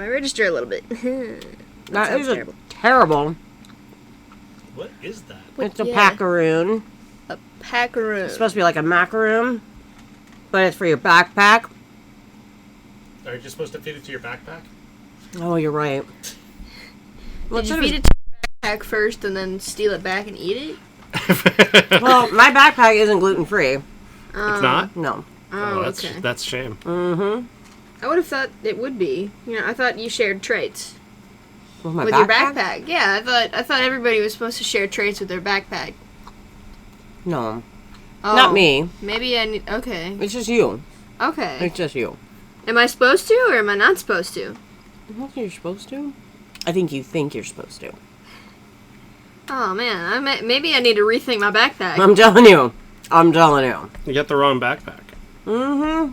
my register a little bit. That is terrible. What is that? It's a packaroon. A packaroon. It's supposed to be like a macaroon, but it's for your backpack. Are you just supposed to feed it to your backpack? Oh, you're right. Did you feed it to your backpack first and then steal it back and eat it? Well, my backpack isn't gluten-free. It's not? No. Oh, that's okay. a shame. Mm-hmm. I would have thought it would be. You know, I thought you shared traits With your backpack. Yeah, I thought everybody was supposed to share traits with their backpack. No. Oh, Not me. Maybe I need. Okay. It's just you. Okay. It's just you. Am I supposed to or am I not supposed to? I don't think you're supposed to. I think you think you're supposed to. Oh man, maybe I need to rethink my backpack. I'm telling you. I'm telling you. You got the wrong backpack. Mm-hmm.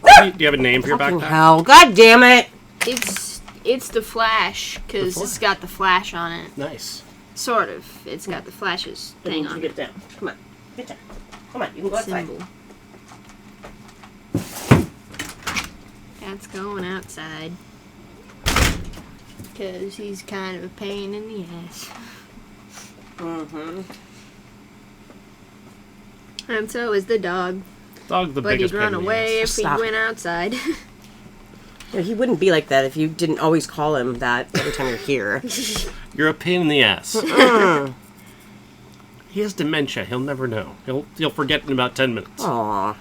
Do you have a name for your Fucking backpack? hell. God damn it. It's the Flash because it's got the Flash on it. Nice. Sort of. It's got the Flash's thing on it. down. Come on. Get down. Come on. You can go outside. Symbol. Cat's going outside because he's kind of a pain in the ass. Mm-hmm. And so is the dog. Dog, the But biggest he'd run pain in the away ass. if he Stop. went outside. Yeah, he wouldn't be like that if you didn't always call him that every time you're here. You're a pain in the ass. He has dementia. He'll never know. He'll forget in about 10 minutes. Aw.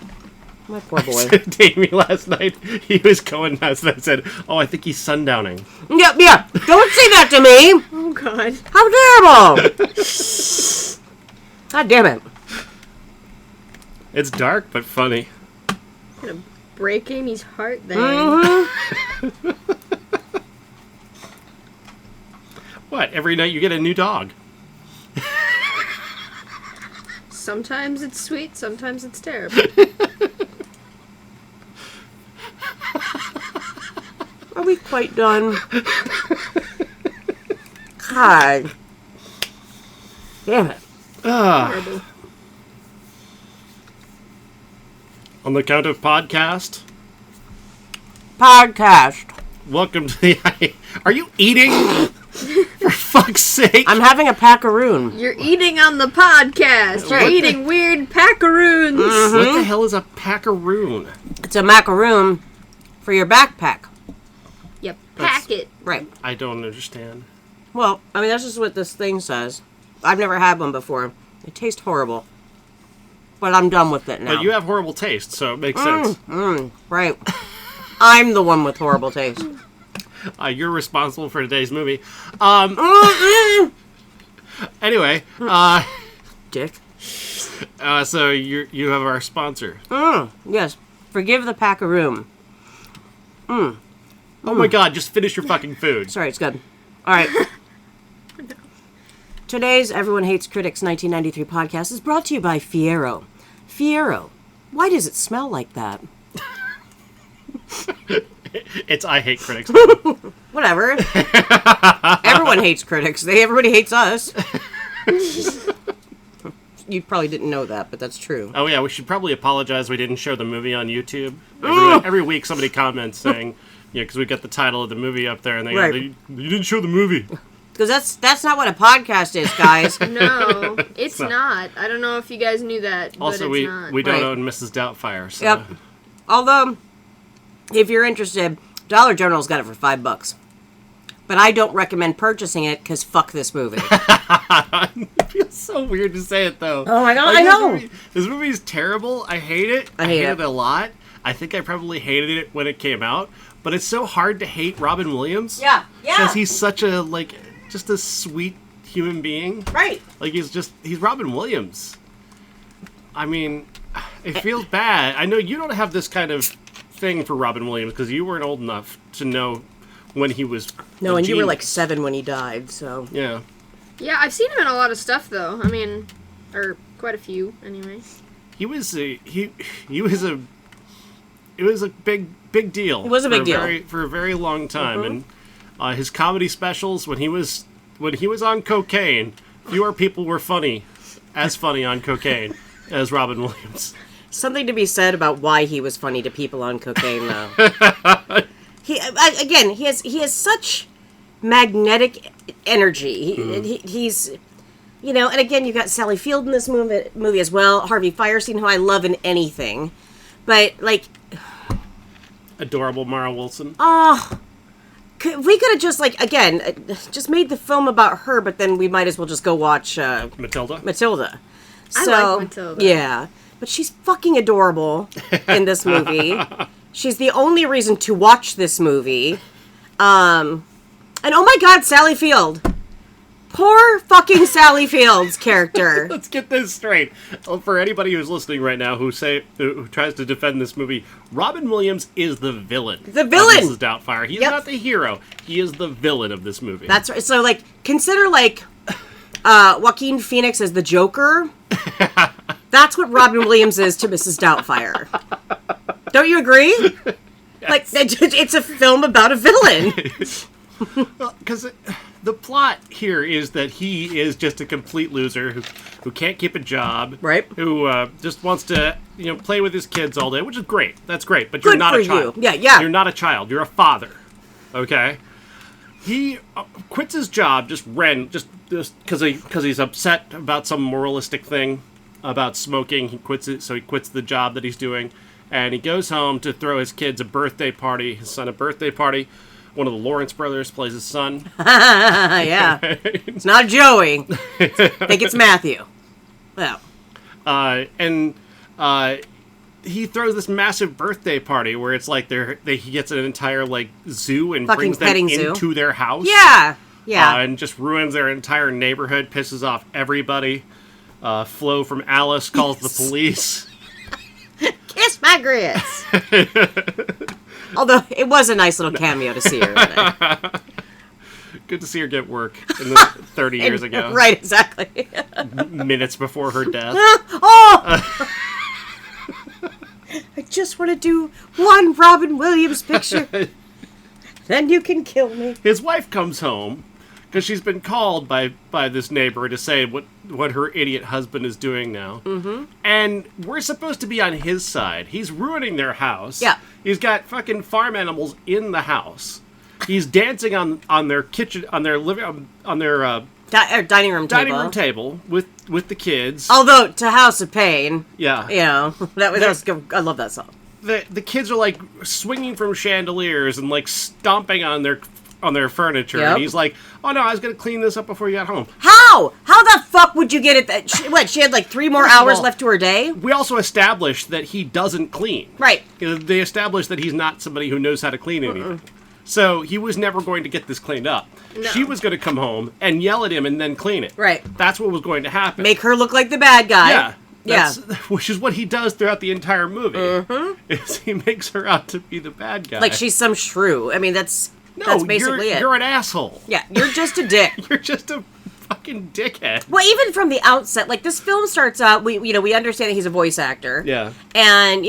My poor boy. Said to Amy last night, he was going nuts, and I said, "Oh, I think he's sundowning." Yeah. Don't say that to me. Oh God. How terrible. God damn it. It's dark but funny. Gonna break Amy's heart there. Mm-hmm. What? Every night you get a new dog. Sometimes it's sweet, sometimes it's terrible. Are we quite done? God. Damn it. Terrible. On the count of podcast, welcome to the... Are you eating? For fuck's sake. I'm having a packaroon. You're eating on the podcast. You're What eating weird packaroons. What the hell is a packaroon? It's a macaroon for your backpack. You pack it. Right. I don't understand. Well, I mean, that's just what this thing says. I've never had one before. It tastes horrible. But I'm done with it now. But you have horrible taste, so it makes sense. Right. I'm the one with horrible taste. You're responsible for today's movie. Anyway, Dick. so you have our sponsor. Yes. Forgive the packaroon. Oh my god, just finish your fucking food. Sorry, it's good. All right. Today's Everyone Hates Critics 1993 podcast is brought to you by Fiero. Fiero. Why does it smell like that? It's I Hate Critics. Whatever. Everyone hates critics. Everybody hates us. You probably didn't know that, but that's true. Oh yeah, we should probably apologize we didn't show the movie on YouTube. Every week somebody comments saying, because we got the title of the movie up there, and they go, Right. you didn't show the movie. Because that's not what a podcast is, guys. No, it's not. I don't know if you guys knew that, Also, but it's not. we don't Right. own Mrs. Doubtfire, so... Yep. Although, if you're interested, Dollar General's got it for $5. But I don't recommend purchasing it because fuck this movie. It feels so weird to say it, though. Oh my God, Like, I know. This movie is terrible. I hate it. I hate it. a lot. I think I probably hated it when it came out. But it's so hard to hate Robin Williams. Yeah. Because he's such a, just a sweet human being. Right. He's Robin Williams. I mean, it feels bad. I know you don't have this kind of thing for Robin Williams because you weren't old enough to know when he was. No, a and you were genius. like 7 when he died, so. Yeah. Yeah, I've seen him in a lot of stuff, though. I mean, or quite a few, anyway. He was a it was a big deal. It was a big deal. For a very long time, and his comedy specials when he was on cocaine, fewer people were funny on cocaine as Robin Williams. Something to be said about why he was funny to people on cocaine, though. again, he has such magnetic energy. He's, you know, and again, you got Sally Field in this movie as well. Harvey Fierstein, who I love in anything, but like, adorable Mara Wilson. we could have just like again, just made the film about her, but then we might as well just go watch Matilda. I like Matilda. Yeah, but she's fucking adorable in this movie. She's the only reason to watch this movie. And oh my god, Sally Field. Poor fucking Sally Field's character. Let's get this straight. For anybody who's listening right now who tries to defend this movie, Robin Williams is the villain. The villain! Of Mrs. Doubtfire. He's not the hero. He is the villain of this movie. That's right. So, like, consider, like, Joaquin Phoenix as the Joker. That's what Robin Williams is to Mrs. Doubtfire. Don't you agree? Yes. Like, it's a film about a villain. Because the plot here is that he is just a complete loser who can't keep a job, right? Who just wants to play with his kids all day, which is great. That's great, but you're not a child. Yeah. You're not a child. You're a father. Okay. He quits his job just because he's upset about some moralistic thing about smoking. He quits it, so he quits the job that he's doing, and he goes home to throw his kids a birthday party. His son a birthday party. One of the Lawrence brothers plays his son. Yeah. It's not Joey. I think it's Matthew. Well. And he throws this massive birthday party where it's like he gets an entire like zoo and fucking brings them into zoo. Their house. Yeah. And just ruins their entire neighborhood, pisses off everybody. Flo from Alice calls the police. Kiss my grits. Although it was a nice little cameo to see her in it. Good to see her get work in the 30 years ago. Right, exactly. Minutes before her death. Oh! I just want to do one Robin Williams picture. Then you can kill me. His wife comes home because she's been called by this neighbor to say what her idiot husband is doing now. Mm-hmm. And we're supposed to be on his side. He's ruining their house. Yeah. He's got fucking farm animals in the house. He's dancing on their kitchen, on their living, on their dining room table with the kids. Although to House of Pain, yeah, that was good. I love that song. The kids are like swinging from chandeliers and like stomping on their furniture, yep. And he's like, "Oh no, I was gonna clean this up before you got home." How the fuck would you get it? That she had like 3 more hours left to her day. We also established that he doesn't clean. Right. They established that he's not somebody who knows how to clean anything. So he was never going to get this cleaned up. No. She was going to come home and yell at him and then clean it. Right. That's what was going to happen. Make her look like the bad guy. Yeah. Which is what he does throughout the entire movie. Mm-hmm. Is he makes her out to be the bad guy. Like she's some shrew. I mean, that's basically it. You're an asshole. Yeah, you're just a dick. You're just a fucking dickhead. Well, even from the outset, like this film starts out, we understand that he's a voice actor. Yeah. And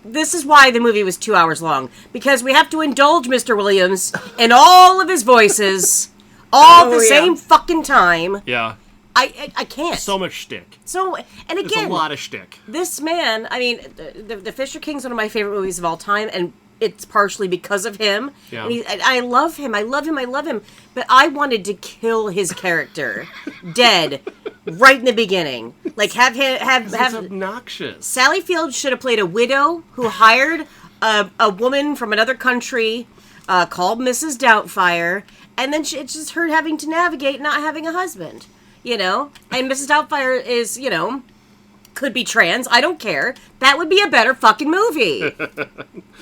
this is why the movie was 2 hours long, because we have to indulge Mr. Williams in all of his voices all at the same fucking time. Yeah. I can't. So much shtick. So, and again, it's a lot of shtick. This man, I mean, the Fisher King's one of my favorite movies of all time, and it's partially because of him. Yeah. And I love him. I love him. But I wanted to kill his character dead right in the beginning. Like have obnoxious. Sally Field should have played a widow who hired a woman from another country called Mrs. Doubtfire, and then it's just her having to navigate not having a husband. And Mrs. Doubtfire is, could be trans. I don't care. That would be a better fucking movie.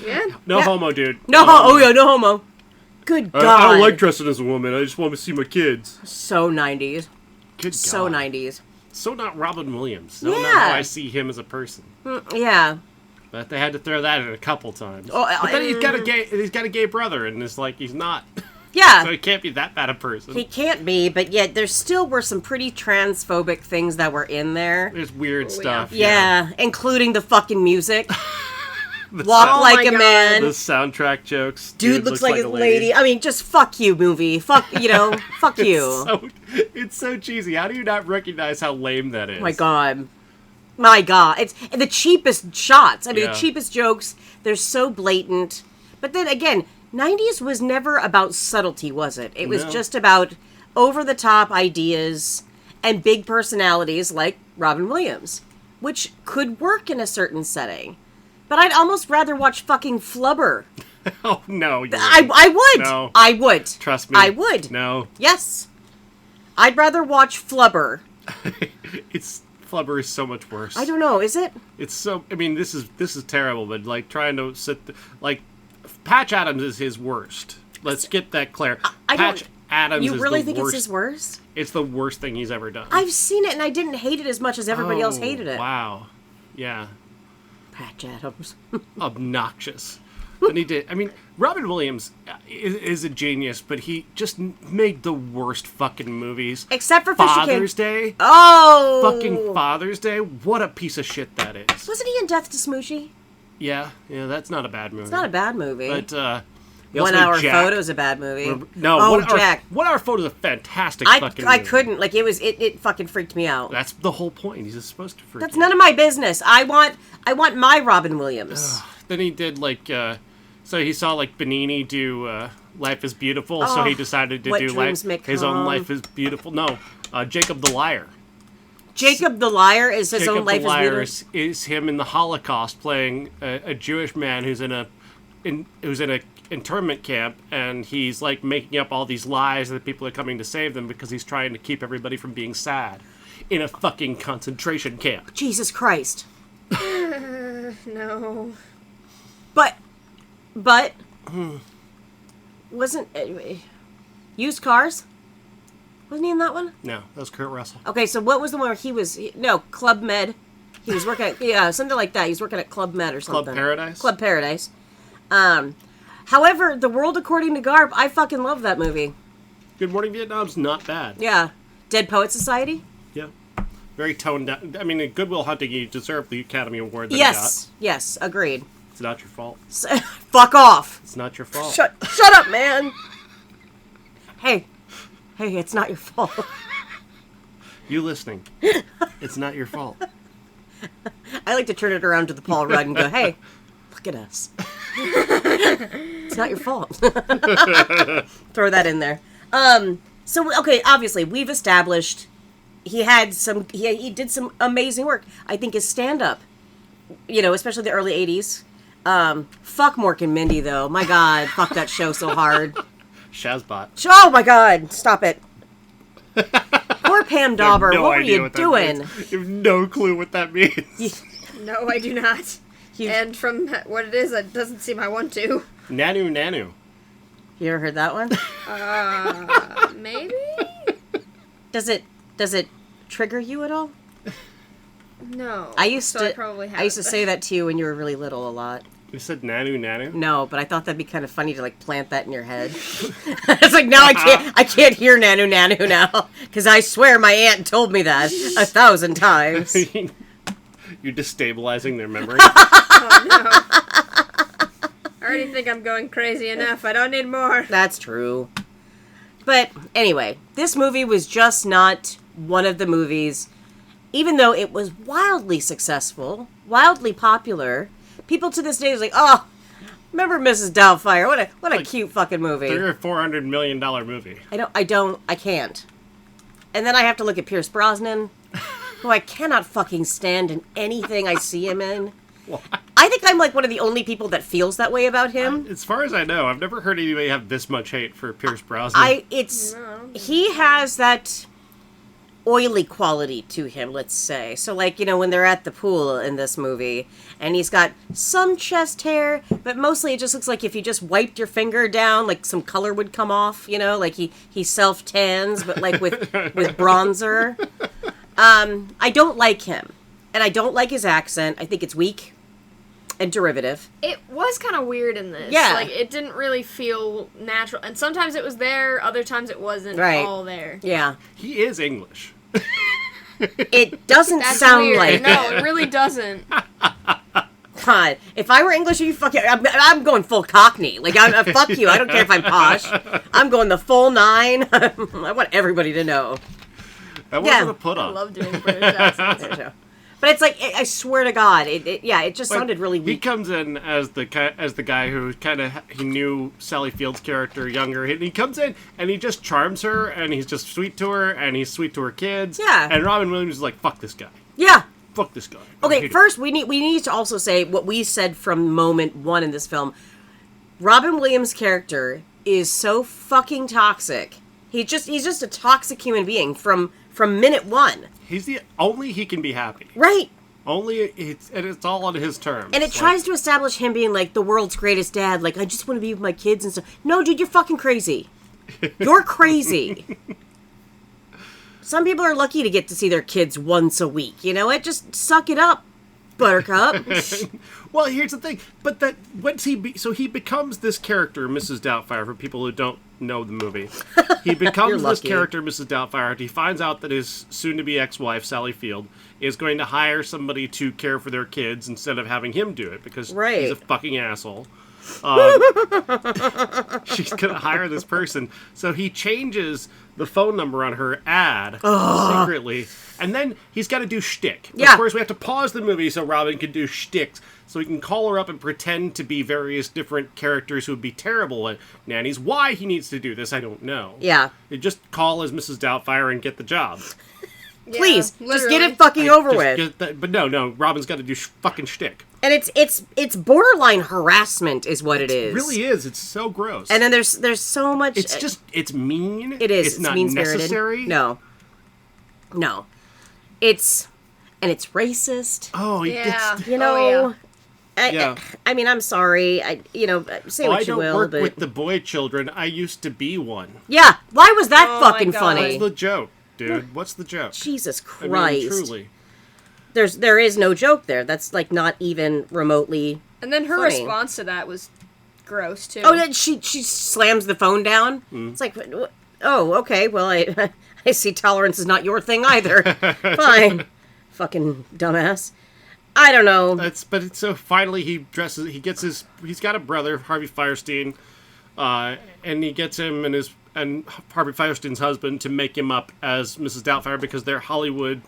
Yeah. No homo, dude. No homo. Good God. I don't like dressing as a woman. I just want to see my kids. So 90s. Good God. So 90s. So not Robin Williams. So not how I see him as a person. Yeah. But they had to throw that in a couple times. Oh, but then he's got a gay brother, and it's like he's not. Yeah. So he can't be that bad a person. He can't be, but yet there still were some pretty transphobic things that were in there. There's weird stuff. Yeah, including the fucking music. Walk like a man. The soundtrack jokes. Dude looks like a lady. I mean, just fuck you, movie. Fuck you. It's so cheesy. How do you not recognize how lame that is? My God. It's the cheapest shots. I mean, the cheapest jokes. They're so blatant. But then again, 90s was never about subtlety, was it? It was No. just about over-the-top ideas and big personalities like Robin Williams, which could work in a certain setting. But I'd almost rather watch fucking Flubber. Oh, no. I would. No. I would. Trust me. I would. No. Yes. I'd rather watch Flubber. Flubber is so much worse. I don't know, is it? It's so. I mean, this is terrible. But like trying to like, Patch Adams is his worst. Let's get that clear. I Patch don't- Adams. You is really the think worst. it's his worst? It's the worst thing he's ever done. I've seen it and I didn't hate it as much as everybody else hated it. Wow. Yeah. Patch Adams. Obnoxious. And he did. I mean, Robin Williams is a genius, but he just made the worst fucking movies. Except for Fisher King. Father's Day. Oh! Fucking Father's Day. What a piece of shit that is. Wasn't he in Death to Smoochie? Yeah, that's not a bad movie. It's not a bad movie. But he 1 also made Hour Jack. Photo's a bad movie. No, oh, 1 Hour, Jack. 1 Hour Photo's a fantastic I fucking movie. couldn't. Like, it fucking freaked me out. That's the whole point. He's supposed to freak That's you none of my business. I want my Robin Williams. Then he did like, so he saw like Benigni do Life is Beautiful, so he decided to What do Dreams May his own Come. Life is Beautiful. No, Jacob the Liar. Jacob the Liar is his Jacob own Life the Liar is is him in the Holocaust playing a Jewish man who's in a internment camp, and he's like making up all these lies that people are coming to save them because he's trying to keep everybody from being sad in a fucking concentration camp. Jesus Christ. No. But wasn't Used Cars? Wasn't he in that one? No, that was Kurt Russell. Okay, so what was the one where he was... No, Club Med. He was working at... Yeah, something like that. He was working at Club Med or something. Club Paradise? Club Paradise. However, The World According to Garp, I fucking love that movie. Good Morning Vietnam's not bad. Yeah. Dead Poet Society? Yeah. Very toned down. I mean, in Good Will Hunting, you deserve the Academy Award that Yes. Yes, agreed. you got. It's not your fault. Fuck off. It's not your fault. Shut up, man. Hey, it's not your fault. You listening. It's not your fault. I like to turn it around to the Paul Rudd and go, hey, look at us. It's not your fault. Throw that in there. So, okay, obviously, we've established he did some amazing work. I think his stand-up, especially the early 80s. Fuck Mork and Mindy, though. My God, fuck that show so hard. Shazbot. Oh, my God, stop it. Poor Pam Dauber, No what were idea you what that doing? means. You have no clue what that means. No, I do not. And from what it is, it doesn't seem I want to. Nanu. You ever heard that one? Maybe? Does it trigger you at all? No. I used so to I probably have. I used to say that to you when you were really little a lot. You said Nanu? No, but I thought that'd be kind of funny to like plant that in your head. It's like now I can't hear nanu now because I swear my aunt told me that 1,000 times. You're destabilizing their memory. Oh, no. I already think I'm going crazy enough. I don't need more. That's true. But anyway, this movie was just not one of the movies, even though it was wildly successful, wildly popular. People to this day is like, oh, remember Mrs. Doubtfire? What a cute fucking movie. They're a $400 million movie. I can't. And then I have to look at Pierce Brosnan, who I cannot fucking stand in anything I see him in. Why? I think I'm like one of the only people that feels that way about him. As far as I know, I've never heard anybody have this much hate for Pierce Brosnan. He has that oily quality to him, let's say. So like, when they're at the pool in this movie and he's got some chest hair, but mostly it just looks like if you just wiped your finger down, like some color would come off, like he self-tans, but like with bronzer. I don't like him. And I don't like his accent. I think it's weak and derivative. It was kind of weird in this. Yeah. Like, it didn't really feel natural. And sometimes it was there, other times it wasn't all there. Yeah. He is English. It doesn't That's sound weird. like No, it really doesn't. God, if I were English, you fucking, I'm going full Cockney. Like, fuck you. I don't care if I'm posh. I'm going the full 9. I want everybody to know. That wasn't a put I on. love doing British accents. There you go. But it's like, I swear to God, it just But sounded really He weak. comes in as the guy who he knew Sally Field's character younger. And he comes in and he just charms her, and he's just sweet to her, and he's sweet to her kids. Yeah. And Robin Williams is like, fuck this guy. Yeah. Fuck this guy. I Okay, hate him. first we need to also say what we said from moment one in this film. Robin Williams' character is so fucking toxic. He's just a toxic human being from minute one. He's the only he can be happy. Right. Only it's all on his terms. And it tries to establish him being like the world's greatest dad. Like, I just want to be with my kids and stuff. No, dude, you're fucking crazy. You're crazy. Some people are lucky to get to see their kids once a week. You know what? Just suck it up, Buttercup. Well, here's the thing. But that once he becomes this character, Mrs. Doubtfire. For people who don't know the movie, he becomes this lucky. character, Mrs. Doubtfire. He finds out that his soon-to-be ex-wife, Sally Field, is going to hire somebody to care for their kids instead of having him do it because Right. he's a fucking asshole. She's gonna hire this person, so he changes the phone number on her ad secretly, and then he's got to do shtick. Yeah. Of course, we have to pause the movie so Robin can do shticks, so he can call her up and pretend to be various different characters who would be terrible at nannies. Why he needs to do this, I don't know. Yeah. You just call as Mrs. Doubtfire and get the job. Please, Yeah, just get literally. it fucking over Just with. get that- but no, Robin's got to do fucking shtick. And it's borderline harassment is what it is. It really is. It's so gross. And then there's so much. It's mean. It is. It's not mean-spirited. necessary. No. It's racist. Oh, Yeah. it's, You know. Yeah. I mean, I'm sorry. Say I what you don't will, work but with the boy children. I used to be one. yeah. Why was that Oh my fucking God. funny? What's the joke, dude? What's the joke? Jesus I Christ. mean, truly. There is no joke there. That's like not even remotely. And then her Funny. response to that was gross too. Oh, then she slams the phone down. Mm. It's like, oh, okay. Well, I I see tolerance is not your thing either. Fine, fucking dumbass. I don't know. So finally he's got a brother, Harvey Firestein, and he gets him and Harvey Firestein's husband to make him up as Mrs. Doubtfire because they're Hollywood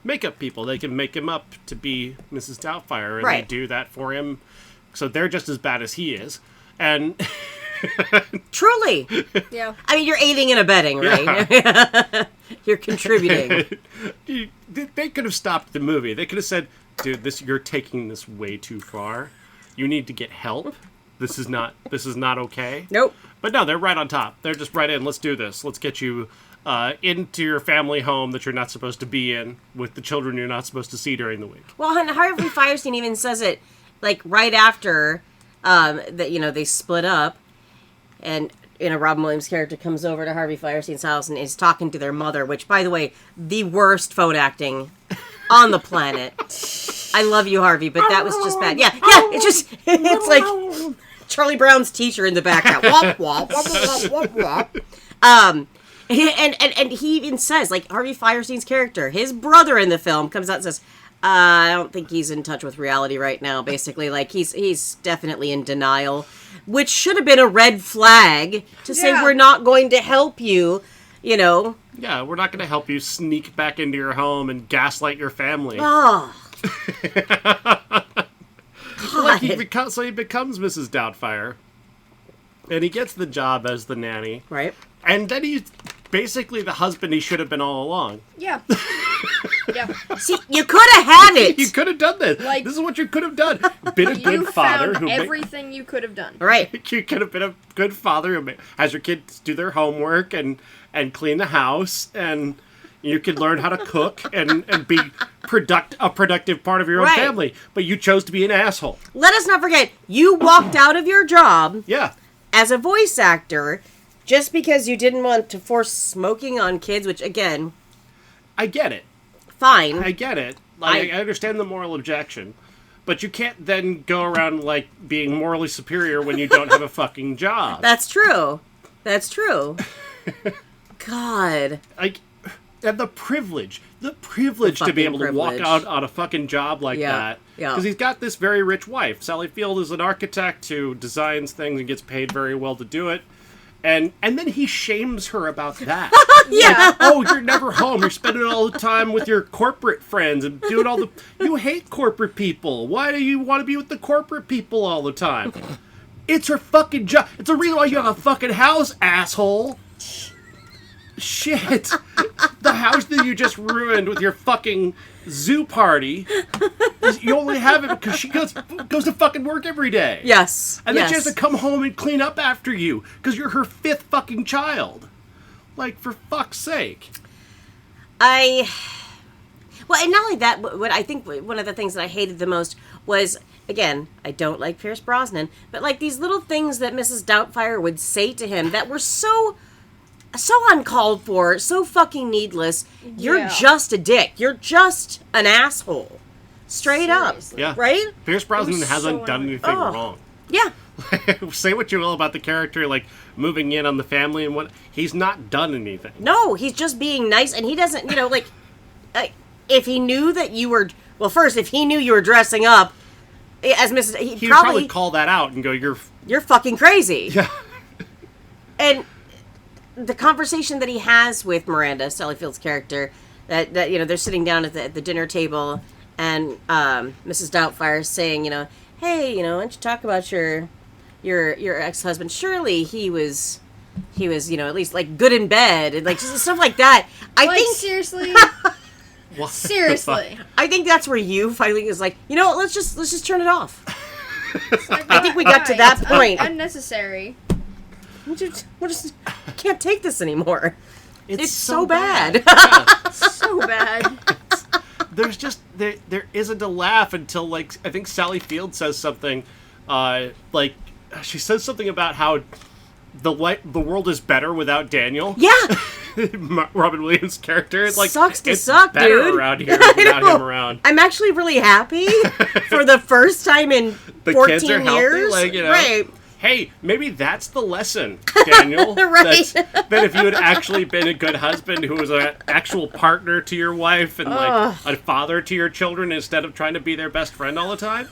makeup people. They can make him up to be Mrs. Doubtfire, and Right. they do that for him. So they're just as bad as he is. And Truly, Yeah. I mean, you're aiding and abetting, right? You're contributing. they could have stopped the movie. They could have said, "Dude, you're taking this way too far. You need to get help. This is not okay." Nope. But no, they're right on top. They're just right in. Let's do this. Let's get you into your family home that you're not supposed to be in with the children you're not supposed to see during the week. Well, Harvey Firestein even says it like right after that. They split up, and Robin Williams' character comes over to Harvey Firestein's house and is talking to their mother. Which, by the way, the worst phone acting on the planet. I love you, Harvey, but that was just bad. Yeah. It's like Charlie Brown's teacher in the background. Wop, wop, wop, wop, wop, wop. And he even says, like, Harvey Firestein's character, his brother in the film, comes out and says, I don't think he's in touch with reality right now, basically. Like, he's definitely in denial, which should have been a red flag to say, Yeah. we're not going to help you, you know. Yeah, we're not going to help you sneak back into your home and gaslight your family. Oh. Like he becomes Mrs. Doubtfire, and he gets the job as the nanny, Right? and then he's basically the husband he should have been all along. Yeah. Yeah. See, you could have had it. You could have done this. Like- This is what you could have done. Been a good You father found who everything you could have done. Right. you could have been a good father who has your kids do their homework and clean the house, and you could learn how to cook and be a productive part of your own Right. family. But you chose to be an asshole. Let us not forget, you walked out of your job Yeah. as a voice actor just because you didn't want to force smoking on kids, which, again, I get it. fine. I get it. Like, I understand the moral objection. But you can't then go around, like, being morally superior when you don't have a fucking job. That's true. That's true. God. Like, and the privilege to be able to walk privilege. out on a fucking job like Yeah, that. yeah. Because he's got this very rich wife. Sally Field is an architect who designs things and gets paid very well to do it. And then he shames her about that. Yeah. Oh, you're never home. You're spending all the time with your corporate friends and doing all the... You hate corporate people. Why do you want to be with the corporate people all the time? It's her fucking job. It's the reason why you have a fucking house, asshole. Shit. The house that you just ruined with your fucking zoo party, you only have it because she goes to fucking work every day. Yes. And then she has to come home and clean up after you because you're her 5th fucking child. Like, for fuck's sake. Well, and not only that, what I think one of the things that I hated the most was, again, I don't like Pierce Brosnan, but like these little things that Mrs. Doubtfire would say to him that were so uncalled for, so fucking needless. You're Yeah. just a dick. You're just an asshole. Straight Seriously. Yeah. up. Right? Pierce Brosnan so hasn't done annoying. anything Oh. wrong. Yeah. Say what you will about the character, like, moving in on the family and what... He's not done anything. No, he's just being nice, and he doesn't, like, if he knew that you were, well, first, if he knew you were dressing up as Mrs. He He'd would probably, probably call that out and go, you're... you're fucking crazy. Yeah. And the conversation that he has with Miranda, Sally Field's character, that they're sitting down at the dinner table, and Mrs. Doubtfire is saying, hey, why don't you talk about your ex-husband? Surely he was at least like good in bed and like just stuff like that. I think seriously? What Seriously. I think that's where you finally is like, let's just turn it off. I think we got to that point. Unnecessary. We just can't take this anymore. It's so bad. So bad. There's just... There isn't a laugh until, like, I think Sally Field says something, like... She says something about how the world is better without Daniel. Yeah. Robin Williams' character. It's like... Sucks to it's suck, better dude. around here I without know. him around. I'm actually really happy for the first time in The 14 kids are healthy, years. like, Right. Hey, maybe that's the lesson, Daniel. Right. That if you had actually been a good husband who was an actual partner to your wife and like a father to your children instead of trying to be their best friend all the time,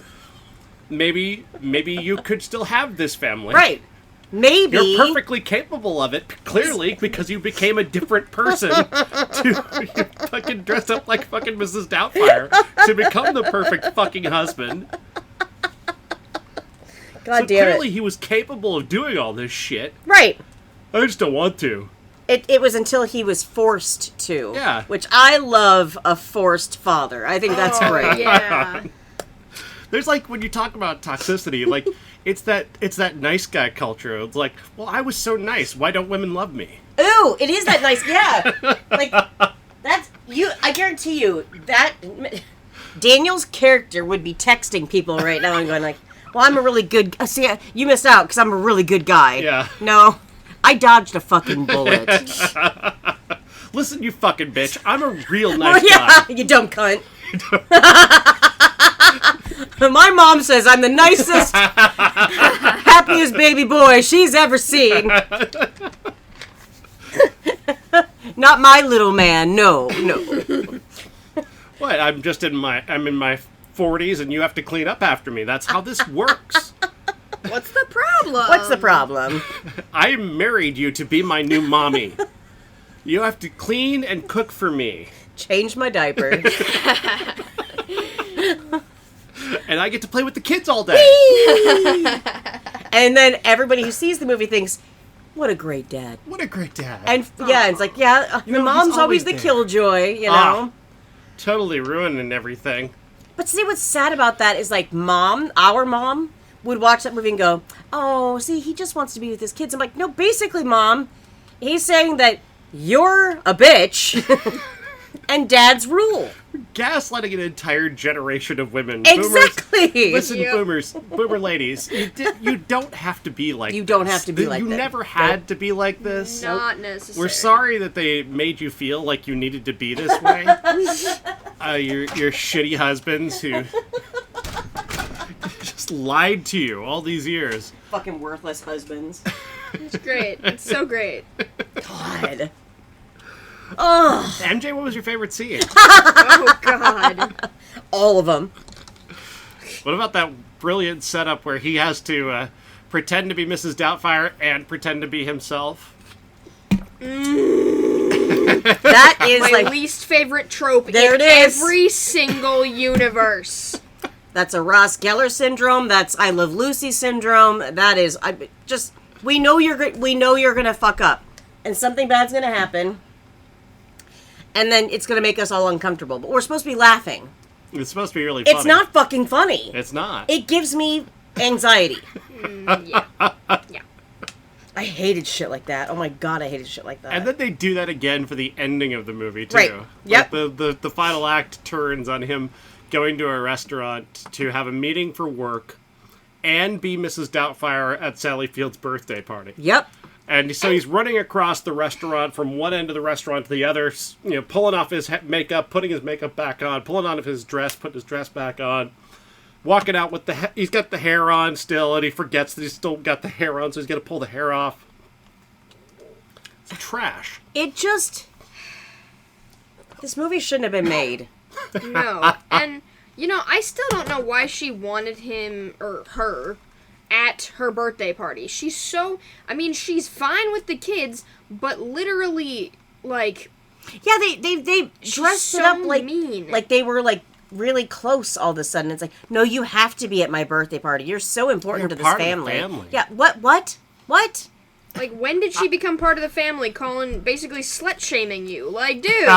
maybe you could still have this family. Right. Maybe. You're perfectly capable of it, clearly, because you became a different person you fucking dressed up like fucking Mrs. Doubtfire to become the perfect fucking husband. God So damn clearly it. he was capable of doing all this shit. Right. I just don't want to. It was until he was forced to. Yeah. Which I love a forced father. I think that's great. Yeah. There's like when you talk about toxicity, like it's that nice guy culture. It's like, well, I was so nice. Why don't women love me? Ooh, it is that nice. Yeah. Like, that's, I guarantee you, that, Daniel's character would be texting people right now and going like, well, I'm a really good, see, you missed out because I'm a really good guy. Yeah. No, I dodged a fucking bullet. Listen, you fucking bitch. I'm a real nice Yeah, guy. you dumb cunt. My mom says I'm the nicest, happiest baby boy she's ever seen. Not my little man, no. What? I'm in my 40s and you have to clean up after me. That's how this works. What's the problem? What's the problem? I married you to be my new mommy. You have to clean and cook for me. Change my diaper. And I get to play with the kids all day. And then everybody who sees the movie thinks, what a great dad. What a great dad. And yeah, it's like, yeah, the know, mom's he's always always the there. killjoy, you know? Ah. Totally ruining everything. But see, what's sad about that is like our mom, would watch that movie and go, oh, see, he just wants to be with his kids. I'm like, no, basically, Mom, he's saying that you're a bitch and dads rule. Gaslighting an entire generation of women. Exactly. Boomers, listen, Yep. boomer ladies, you don't have to be like You this. don't have to be like You that. never had to be like this. Not necessary. We're sorry that they made you feel like you needed to be this way. Your shitty husbands who just lied to you all these years. Fucking worthless husbands. It's great. It's so great. God. Oh, MJ, what was your favorite scene? Oh, God. all of them. What about that brilliant setup where he has to pretend to be Mrs. Doubtfire and pretend to be himself. That is My like least favorite trope There in it is. every single universe. that's a Ross Geller syndrome. That's I Love Lucy syndrome. That is we know you're gonna fuck up, and something bad's gonna happen, and then it's gonna make us all uncomfortable. But we're supposed to be laughing. It's supposed to be really funny. It's not fucking funny. It's not. It gives me anxiety. Yeah. Yeah. I hated shit like that. Oh my god, I hated shit like that. And then they do that again for the ending of the movie, too. Right. Yep. Like the final act turns on him going to a restaurant to have a meeting for work and be Mrs. Doubtfire at Sally Field's birthday party. Yep. And so he's running across the restaurant from one end of the restaurant to the other, pulling off his makeup, putting his makeup back on, pulling on his dress, putting his dress back on, walking out with he's got the hair on still, and he forgets that he's still got the hair on, so he's got to pull the hair off. It's trash. This movie shouldn't have been made. No. And, I still don't know why she wanted him, or her, at her birthday party. She's fine with the kids, but literally, like... Yeah, they dressed it so up like mean. like they were like really close all of a sudden. It's like, no, you have to be at my birthday party. You're so important You're to this part of the family. family. Yeah, what? Like, when did she become part of the family, basically slut-shaming you? Like, dude!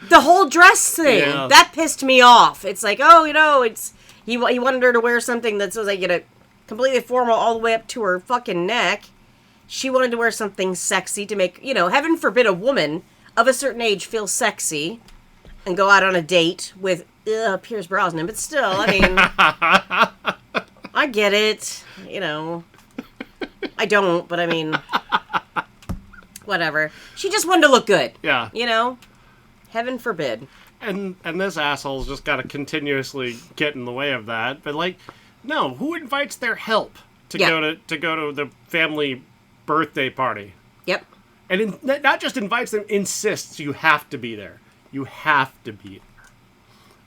The whole dress thing. Yeah. That pissed me off. It's like, it's he wanted her to wear something that's like completely formal all the way up to her fucking neck. She wanted to wear something sexy to make, heaven forbid a woman of a certain age feel sexy and go out on a date with Pierce Brosnan. But still, I mean, I get it. I don't, but I mean, whatever. She just wanted to look good. Yeah. Heaven forbid. And this asshole's just got to continuously get in the way of that. But no, who invites their help to go to the family birthday party? Yep. And not just invites them, insists you have to be there. You have to be there.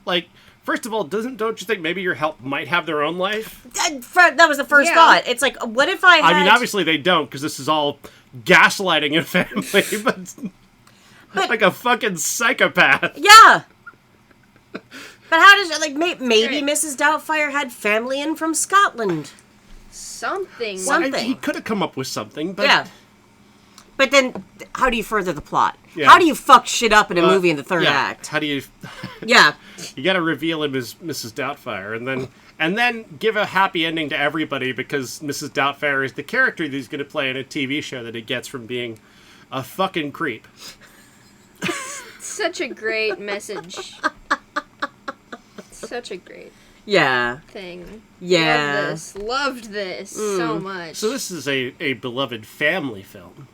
Like, first of all, don't you think maybe your help might have their own life? That was the first thought. It's like, what if I had... I mean, obviously they don't, because this is all gaslighting a family, but like a fucking psychopath. Yeah. But how does... maybe Right. Mrs. Doubtfire had family in from Scotland. Something. Some- Something. He could have come up with something, but... Yeah. But then, how do you further the plot? Yeah. How do you fuck shit up in a movie in the third yeah. act? How do you... Yeah. You got to reveal him as Mrs. Doubtfire, and then give a happy ending to everybody because Mrs. Doubtfire is the character that he's going to play in a TV show that he gets from being a fucking creep. Such a great message. Such a great Yeah. thing. Yeah. Loved this so much. So this is a beloved family film.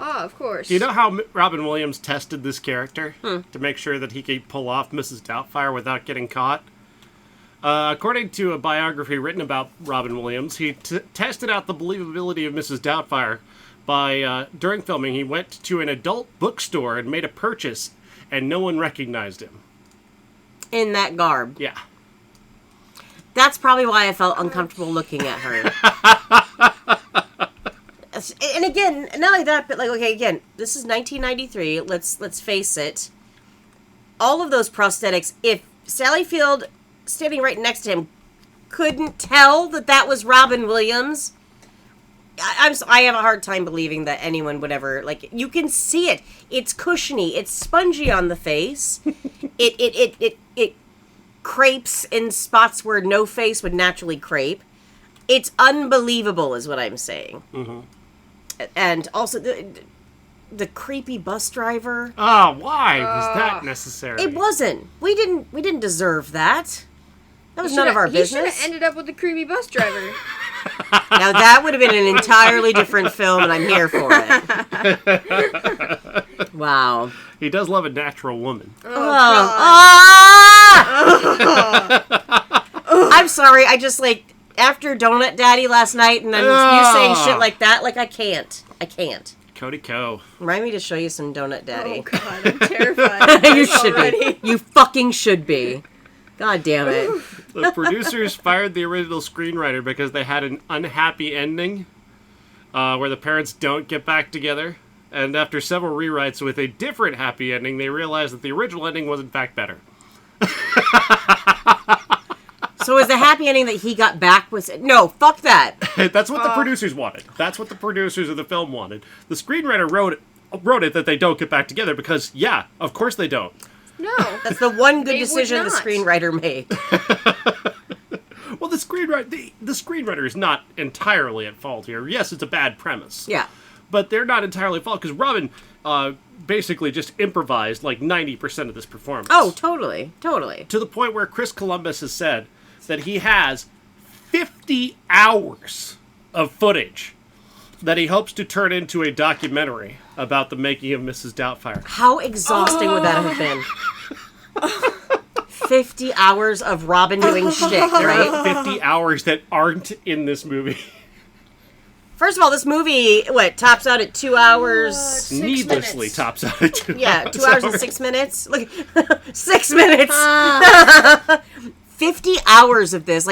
Oh, of course. Do you know how Robin Williams tested this character to make sure that he could pull off Mrs. Doubtfire without getting caught? According to a biography written about Robin Williams, he tested out the believability of Mrs. Doubtfire by, during filming, he went to an adult bookstore and made a purchase, and no one recognized him. In that garb. Yeah. That's probably why I felt uncomfortable looking at her. And again, not like that, but again, this is 1993. Let's face it. All of those prosthetics, if Sally Field, standing right next to him, couldn't tell that was Robin Williams, I have a hard time believing that anyone would ever, you can see it. It's cushiony. It's spongy on the face. It crepes in spots where no face would naturally crepe. It's unbelievable is what I'm saying. Mm-hmm. And also the creepy bus driver. Oh, why was that necessary? It wasn't. We didn't deserve that. That was none of our He should business. have ended up with the creepy bus driver. Now that would have been an entirely different film, and I'm here for it. Wow. He does love a natural woman. I'm sorry. I just after Donut Daddy last night, and then you saying shit like that. I can't. Cody Ko. Remind me to show you some Donut Daddy. Oh, God. I'm terrified. You should be. You fucking should be. God damn it. The producers fired the original screenwriter because they had an unhappy ending where the parents don't get back together. And after several rewrites with a different happy ending, they realized that the original ending was in fact better. So is the happy ending that he got back was... No, fuck that. That's what the producers wanted. That's what the producers of the film wanted. The screenwriter wrote it that they don't get back together because, yeah, of course they don't. No. That's the one good They would decision the not. screenwriter made. Well, the screenwriter is not entirely at fault here. Yes, it's a bad premise. Yeah. But they're not entirely at fault because Robin basically just improvised like 90% of this performance. Oh, totally. Totally. To the point where Chris Columbus has said that he has 50 hours of footage that he hopes to turn into a documentary about the making of Mrs. Doubtfire. How exhausting would that have been? 50 hours of Robin doing shit, There right? are 50 hours that aren't in this movie. First of all, this movie, tops out at 2 hours? 6 Needlessly minutes. tops out at 2 Yeah, hours. 2 hours and 6 minutes. Look, 6 minutes. 50 hours of this,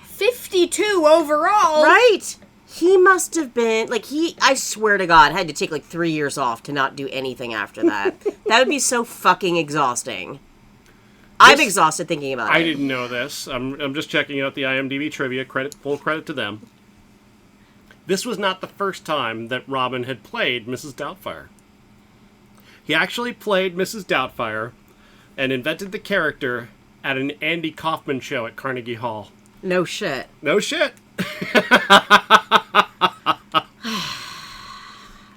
52 overall. right? He must have been I swear to God, had to take 3 years off to not do anything after that. That would be so fucking exhausting. I'm exhausted thinking about I it. didn't know this. I'm just checking out the IMDb trivia. Full credit to them. This was not the first time that Robin had played Mrs. Doubtfire. He actually played Mrs. Doubtfire and invented the character at an Andy Kaufman show at Carnegie Hall. No shit. No shit.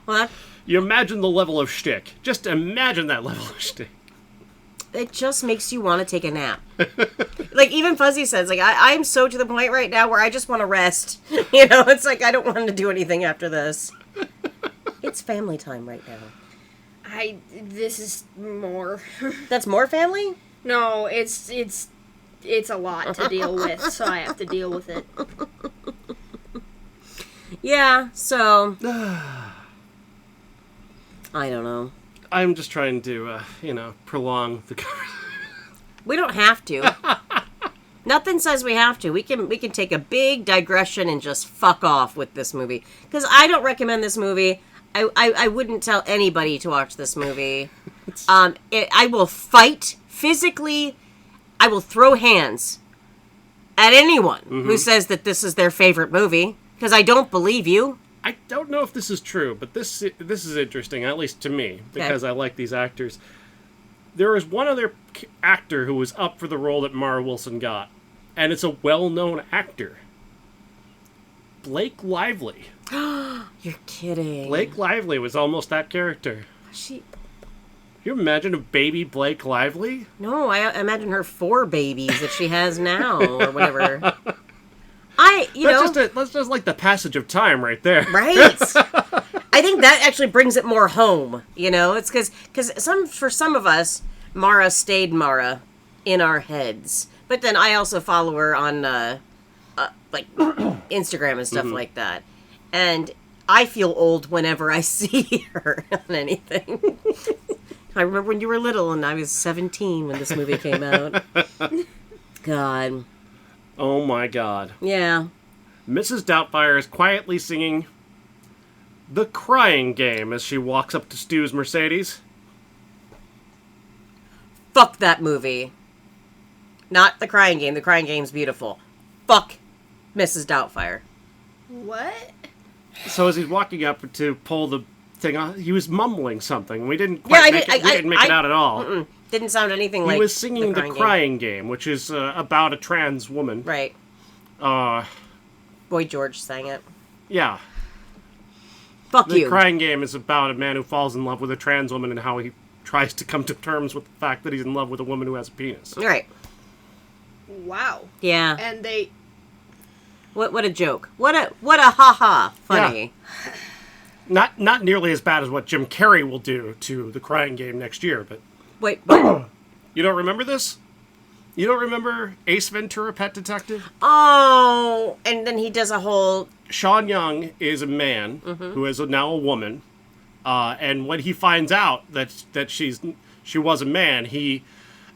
Well, You imagine the level of shtick. Just imagine that level of shtick. it just makes you want to take a nap. Even Fuzzy says, I'm so to the point right now where I just want to rest. It's I don't want to do anything after this. It's family time right now. This is more. That's more family? No, it's a lot to deal with, so I have to deal with it. Yeah, so... I don't know. I'm just trying to, prolong the conversation. We don't have to. Nothing says we have to. We can take a big digression and just fuck off with this movie. Because I don't recommend this movie. I wouldn't tell anybody to watch this movie. I will fight physically. I will throw hands at anyone who says that this is their favorite movie. Because I don't believe you. I don't know if this is true, but this is interesting, at least to me, because I like these actors. There was one other actor who was up for the role that Mara Wilson got, and it's a well-known actor. Blake Lively. You're kidding. Blake Lively was almost that character. She... Can you imagine a baby Blake Lively? No, I imagine her 4 babies that she has now, or whatever. That's just like the passage of time right there. Right? I think that actually brings it more home, It's because for some of us, Mara stayed Mara in our heads. But then I also follow her on, Instagram and stuff like that. And I feel old whenever I see her on anything. I remember when you were little and I was 17 when this movie came out. God. Oh my God. Yeah. Mrs. Doubtfire is quietly singing The Crying Game as she walks up to Stu's Mercedes. Fuck that movie. Not The Crying Game. The Crying Game's beautiful. Fuck Mrs. Doubtfire. What? So as he's walking up to pull the thing off, he was mumbling something. We didn't quite we didn't make it out at all. Didn't sound anything like He was singing The Game. Crying Game, which is about a trans woman. Right. Uh, Boy George sang it. yeah. Fuck The you. Crying Game is about a man who falls in love with a trans woman and how he tries to come to terms with the fact that he's in love with a woman who has a penis. Right. Wow. Yeah. And they... What a joke. What a ha-ha funny. Yeah. Not nearly as bad as what Jim Carrey will do to The Crying Game next year, but... Wait, what? You don't remember this? You don't remember Ace Ventura, Pet Detective? Oh, and then he does a whole... Sean Young is a man who is now a woman, and when he finds out that she was a man, he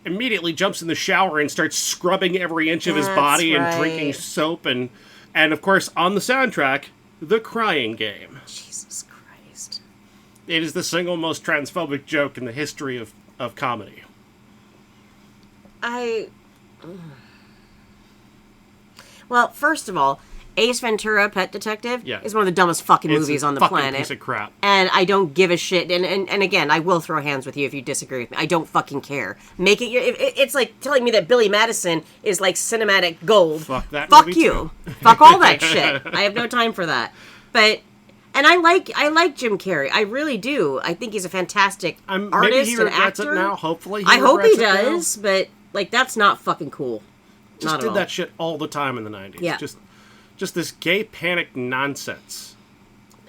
immediately jumps in the shower and starts scrubbing every inch of his That's body and right. drinking soap and of course on the soundtrack, The Crying Game. Jesus Christ. It is the single most transphobic joke in the history of comedy. Well, first of all, Ace Ventura, Pet Detective, Yeah. is one of the dumbest fucking It's movies a on the fucking planet. piece of crap. And I don't give a shit. And again, I will throw hands with you if you disagree with me. I don't fucking care. Make it. It's like telling me that Billy Madison is like cinematic gold. Fuck that Fuck movie, you. Fuck all that shit. I have no time for that. But. And I like Jim Carrey. I really do. I think he's a fantastic Maybe artist he and regrets actor. it now. Hopefully, I hope he regrets it now. does. But like, that's not fucking cool. Just not at did all. that shit all the time in the 90s. Yeah. Just this gay panic nonsense.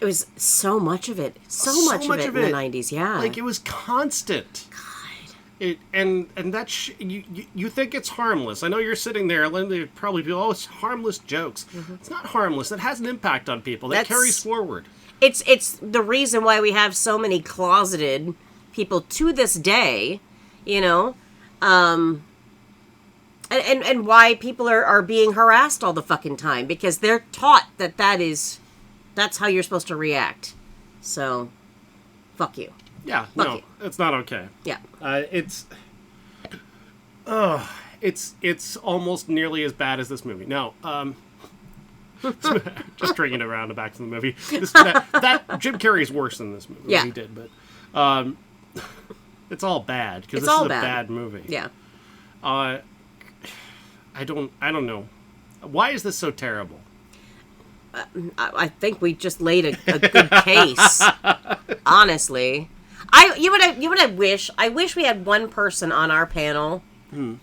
It was so much of it. So much of it in the 90s, yeah. Like, it was constant. God. And that you think it's harmless. I know you're sitting there, and they probably be, oh, it's harmless jokes. It's not harmless. That has an impact on people. That That's- carries forward. It's the reason why we have so many closeted people to this day, you know? And why people are being harassed all the fucking time, because they're taught that's how you're supposed to react. So, fuck you. Yeah, Fuck no, you. it's not okay. Yeah. It's almost nearly as bad as this movie. No, just bringing it around and back to the movie. That Jim Carrey's worse than this movie. Yeah. He did, but it's all bad because It's this all is a bad. bad movie. Yeah. I don't know. Why is this so terrible? I think we just laid a good case. Honestly, you know what I wish? I wish we had one person on our panel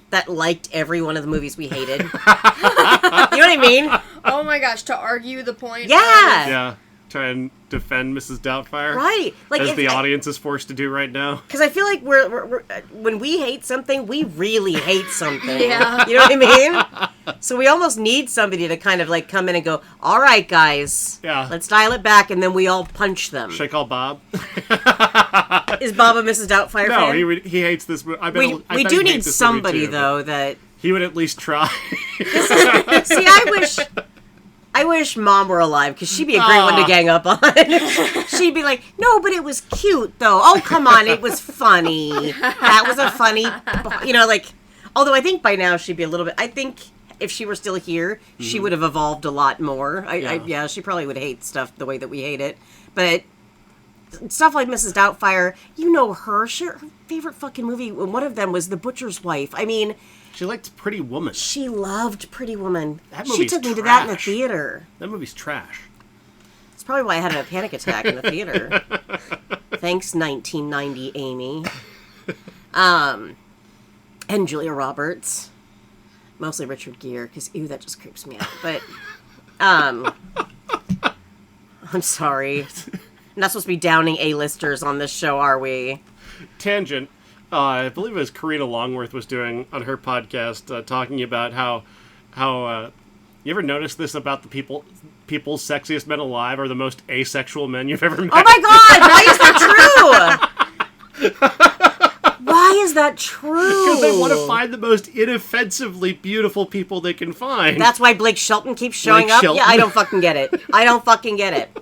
that liked every one of the movies we hated. You know what I mean? Oh my gosh, to argue the point. Yeah. Yeah, try and defend Mrs. Doubtfire. Right. Like as if- the audience is forced to do right now. Because I feel like we're when we hate something, we really hate something. Yeah. You know what I mean? So we almost need somebody to kind of like come in and go, all right, guys. Yeah. Let's dial it back, and then we all punch them. Should I call Bob? Is Bob a Mrs. Doubtfire No, fan? he hates this movie. We do need somebody, though, that... He would at least try. See, I wish Mom were alive, because she'd be a great one to gang up on. She'd be like, no, but it was cute, though. Oh, come on, it was funny. That was a funny... You know, like... Although I think by now she'd be a little bit... I think if she were still here, she would have evolved a lot more. Yeah, she probably would hate stuff the way that we hate it. But... Stuff like Mrs. Doubtfire, you know her favorite fucking movie, one of them was The Butcher's Wife. I mean, She liked Pretty Woman. she loved Pretty Woman. That She movie's took me to that in the trash. theater. That movie's trash. That's probably why I had a panic attack in the theater. Thanks, 1990 Amy. And Julia Roberts. Mostly Richard Gere, because, ew, that just creeps me out. But, I'm sorry. I'm not supposed to be downing A-listers on this show, are we? Tangent. I believe it was Karina Longworth was doing on her podcast, talking about how you ever notice this about the people's sexiest men alive are the most asexual men you've ever met? Oh my god, why is that true? Why is that true? Because they want to find the most inoffensively beautiful people they can find. That's why Blake Shelton keeps showing Blake up? Shelton. Yeah, I don't fucking get it. I don't fucking get it.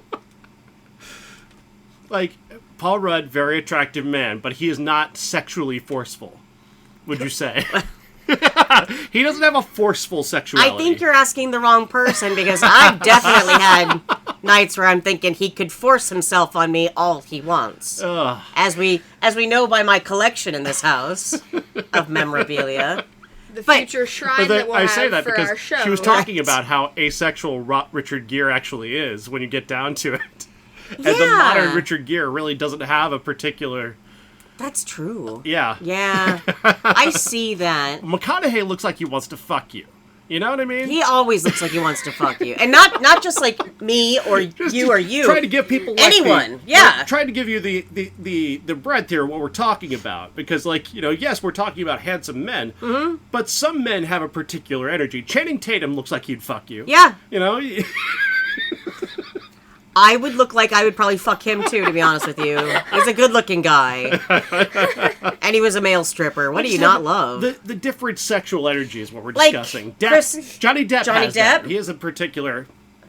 Like, Paul Rudd, very attractive man, but he is not sexually forceful, would you say? He doesn't have a forceful sexuality. I think you're asking the wrong person, because I've definitely had nights where I'm thinking he could force himself on me all he wants. Ugh. As we know by my collection in this house of memorabilia. The But- future shrine But that we'll I have say that for because our show. she was talking Right. about how asexual Richard Gere actually is when you get down to it. And the Yeah. modern Richard Gere really doesn't have a particular... That's true. Yeah. Yeah. I see that. McConaughey looks like he wants to fuck you. You know what I mean? He always looks like he wants to fuck you. And not just like me or you or you. Trying to give people like anyone. Yeah. trying to give you the breadth here of what we're talking about, because like, you know, yes, we're talking about handsome men, but some men have a particular energy. Channing Tatum looks like he'd fuck you. Yeah. You know, I would look like I would probably fuck him too, to be honest with you. He's a good looking guy. And he was a male stripper. What do you not love? The different sexual energy is what we're Like, discussing. Johnny Depp Johnny has that. Depp? He has a particular,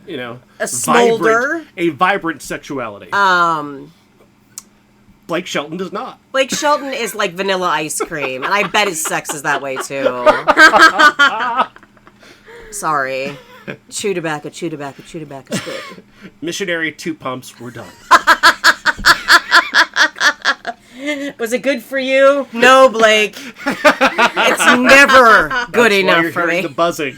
A smolder. a vibrant sexuality. Blake Shelton does not. Blake Shelton is like vanilla ice cream, and I bet his sex is that way too. Sorry. Chew tobacco, chew tobacco, chew tobacco, spit. Missionary 2 pumps, we're done. Was it good for you? No, Blake. It's never good That's why enough you're for hearing me. the buzzing.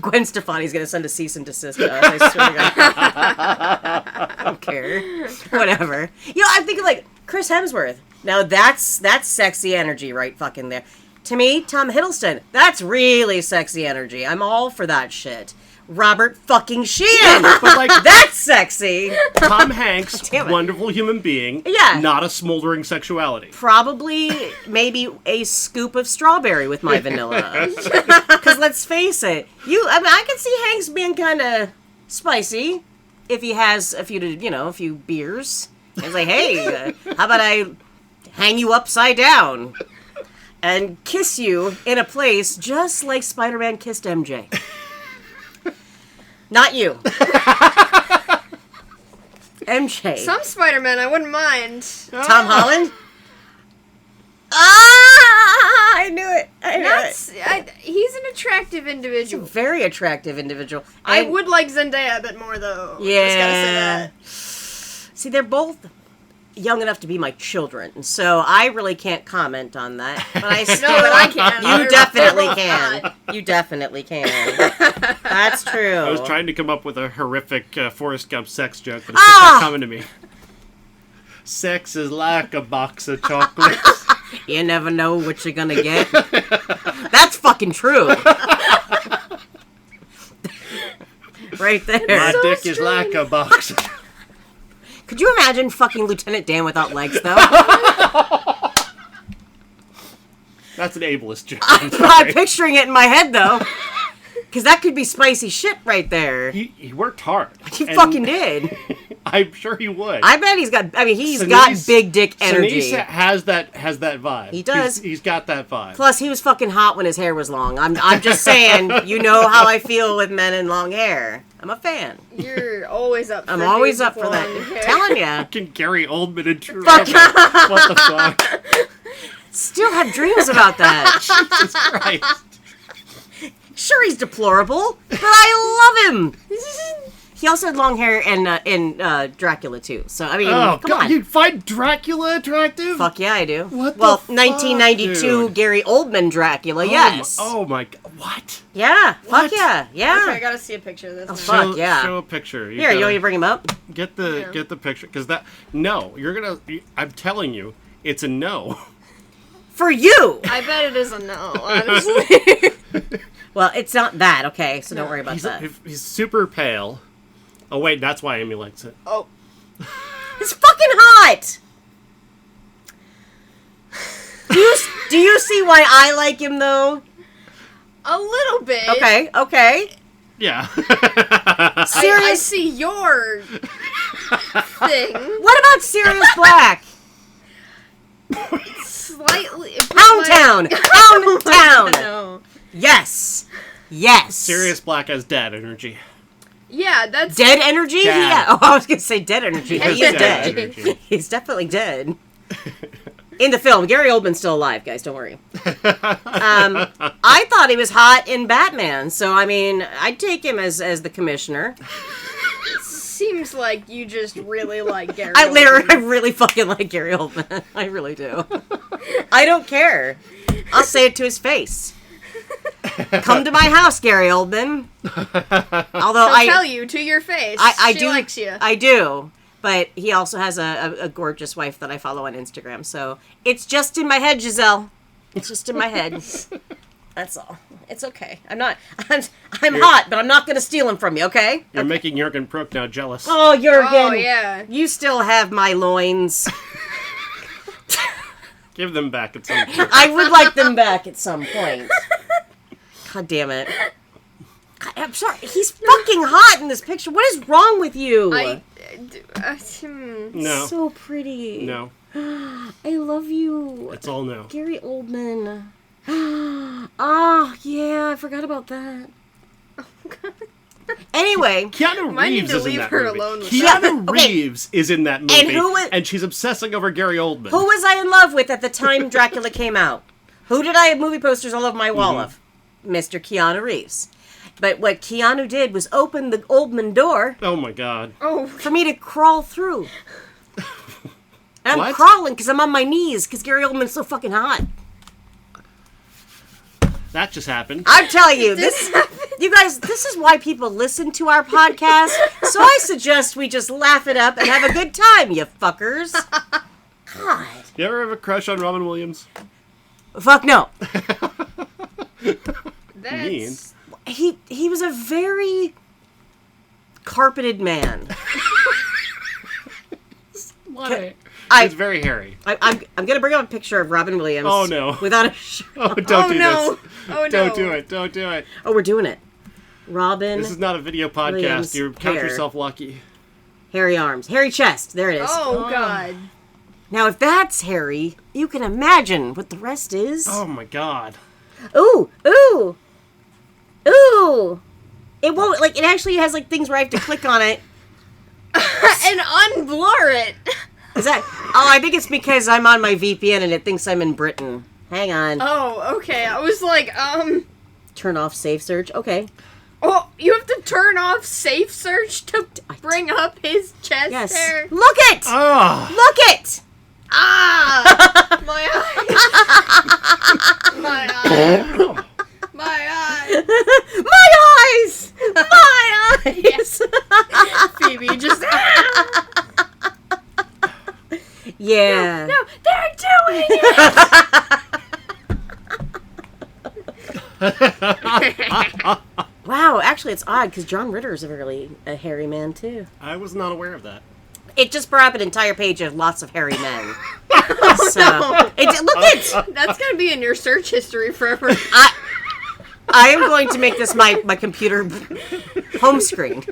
Gwen Stefani's gonna send a cease and desist to us. I swear to God. I don't care. Whatever. I'm thinking like Chris Hemsworth. Now that's sexy energy right fucking there. To me, Tom Hiddleston, that's really sexy energy. I'm all for that shit. Robert fucking Sheehan. But like That's sexy. Tom Hanks, Damn it. wonderful human being, Yeah. not a smoldering sexuality. Probably maybe a scoop of strawberry with my vanilla. Because let's face it, I can see Hanks being kind of spicy if he has a few beers. It's like, hey, how about I hang you upside down and kiss you in a place just like Spider-Man kissed MJ. Not you. MJ. Some Spider-Man, I wouldn't mind. Tom Holland? I knew it. He's an attractive individual. Very attractive individual. I And- would like Zendaya a bit more, though. Yeah. Just gotta say that. See, they're both young enough to be my children, so I really can't comment on that. But I still, No, but I can. You They're definitely both can. hot. You definitely can. That's true. I was trying to come up with a horrific Forrest Gump sex joke, but it's just not coming to me. Sex is like a box of chocolates. You never know what you're gonna get. That's fucking true. Right there. My so dick is like a box of Could you imagine fucking Lieutenant Dan without legs, though? That's an ableist joke. I'm I'm sorry. picturing it in my head, though. Because that could be spicy shit right there. He worked hard. He And fucking did. I'm sure he would. I bet he's got big dick energy. Sinise has that vibe. He does. He's got that vibe. Plus, he was fucking hot when his hair was long. I'm just saying, you know how I feel with men in long hair. I'm a fan. You're always up for I'm always dudes up with for that. long hair. Telling ya. Fucking Gary Oldman and True Fuck. Romance. What the fuck? Still have dreams about that. Jesus Christ. Sure, he's deplorable, but I love him. He also had long hair in Dracula too. So I mean, Oh, come God, on. you find Dracula attractive? Fuck yeah, I do. What the well, fuck, 1992 dude? Gary Oldman Dracula. Yes. Oh my God. What? Yeah. What? Fuck yeah. Yeah. Okay, I gotta see a picture of this. now. Fuck yeah. Show a picture. Here, you want me to bring him up? Get the picture because you're gonna. I'm telling you, it's a no. For you. I bet it is a no, honestly. Well, it's not that, okay? So don't worry about that. He's super pale. Oh wait, that's why Amy likes it. Oh, It's fucking hot. Do you see why I like him though? a little bit. Okay. Yeah. I Sirius. see your thing. What about Sirius Black? Slightly. Pound Town. Pound Town. No. Yes. Sirius Black has dad energy. Yeah, that's. Dead energy? Dad. Yeah. Oh, I was gonna say dead energy. Yeah, He is he's dead. dead. energy. He's definitely dead. In the film, Gary Oldman's still alive, guys. Don't worry. I thought he was hot in Batman, so I mean, I'd take him as the commissioner. Seems like you just really like Gary. I Oldman. really fucking like Gary Oldman. I really do. I don't care. I'll say it to his face. Come to my house, Gary Oldman. Although He'll tell you to your face. I she do likes you. I do. But he also has a gorgeous wife that I follow on Instagram. So it's just in my head, Giselle. It's just in my head. That's all. It's okay. I'm hot, but I'm not going to steal him from you, okay? You're making Jurgen Prook now jealous. Oh, Jurgen. Oh yeah. You still have my loins. Give them back at some point. I would like them back at some point. God damn it. I'm sorry. He's fucking hot in this picture. What is wrong with you? No. So pretty. No. I love you. It's all no. Gary Oldman. Oh, yeah, I forgot about that. Anyway, Keanu Might need Reeves to is in leave that her movie. alone with Keanu that. Okay. Reeves is in that movie, And who was- and she's obsessing over Gary Oldman. who was I in love with at the time Dracula came out? Who did I have movie posters all over my wall of? Mr. Keanu Reeves. But what Keanu did was open the Oldman door Oh my god. Oh, for me to crawl through. And I'm What? crawling because I'm on my knees because Gary Oldman's so fucking hot. That just happened. I'm telling you, you guys, this is why people listen to our podcast. So I suggest we just laugh it up and have a good time, you fuckers. God. You ever have a crush on Robin Williams? Fuck no. that's He was a very carpeted man. Why? I- It's very hairy. I'm gonna bring up a picture of Robin Williams. Oh, no. Without a shirt. Oh, don't oh do no. this. Oh Don't no. do it. Don't do it. Oh, we're doing it. Robin, This is not a video podcast. Williams You count hair. yourself lucky. hairy arms, hairy chest. There it is. Oh god. Now, if that's hairy, you can imagine what the rest is. Oh my god. Ooh, ooh, ooh. It won't, like, it actually has, like, things where I have to click on it. And unblur it. Is that, oh, I think it's because I'm on my VPN and it thinks I'm in Britain. Hang on. Oh, okay. I was like, Turn off safe search. Okay. oh, you have to turn off safe search to bring up his chest Yes. hair. Look it! Oh. Look it! Ah! My eyes. My eyes. My eyes. My eyes! My eyes! Phoebe just. Yeah. No, they're doing it. Wow, actually, it's odd because John Ritter is a hairy man, too. I was not aware of that. It just brought up an entire page of lots of hairy men. So, look it! That's gonna be in your search history forever. I am going to make this my computer home screen.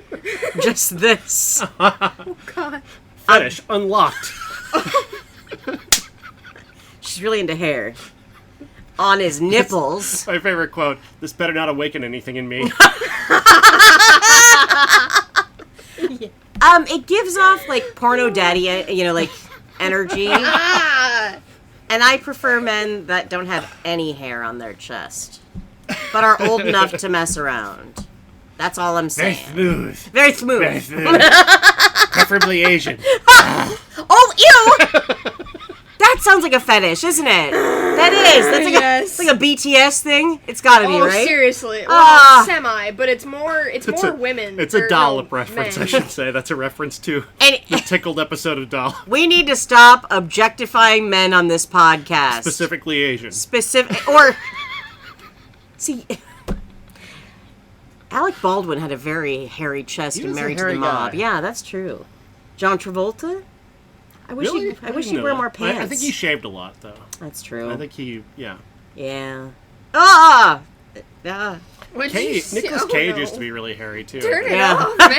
Just this. God. Fetish unlocked. She's really into hair. On his nipples. My favorite quote. This better not awaken anything in me. It gives off, like, porno daddy, like, energy. Ah. And I prefer men that don't have any hair on their chest, but are old enough to mess around. That's all I'm Very saying. smooth. Very smooth. Very smooth. Preferably Asian. Oh, ew! That sounds like a fetish, isn't it? That is. That's like, Yes. a BTS thing. It's gotta be, Oh, right? seriously. Well, Ah. semi, but it's more women. It's a or, dollop no, reference, men. I should say. That's a reference to And the tickled episode of Dollop. we need to stop objectifying men on this podcast. Specifically Asian. Specific or see. Alec Baldwin had a very hairy chest He and was a Married to the hairy Mob. guy. Yeah, that's true. John Travolta. I wish Really? I wish didn't he'd know wear that. more pants. I think he shaved a lot, though. That's true. I think he, yeah. Yeah. Ah. Ah. Would Cage, you see- Nicolas oh, Cage no. used to be really hairy, too. Turn it Yeah. off, man.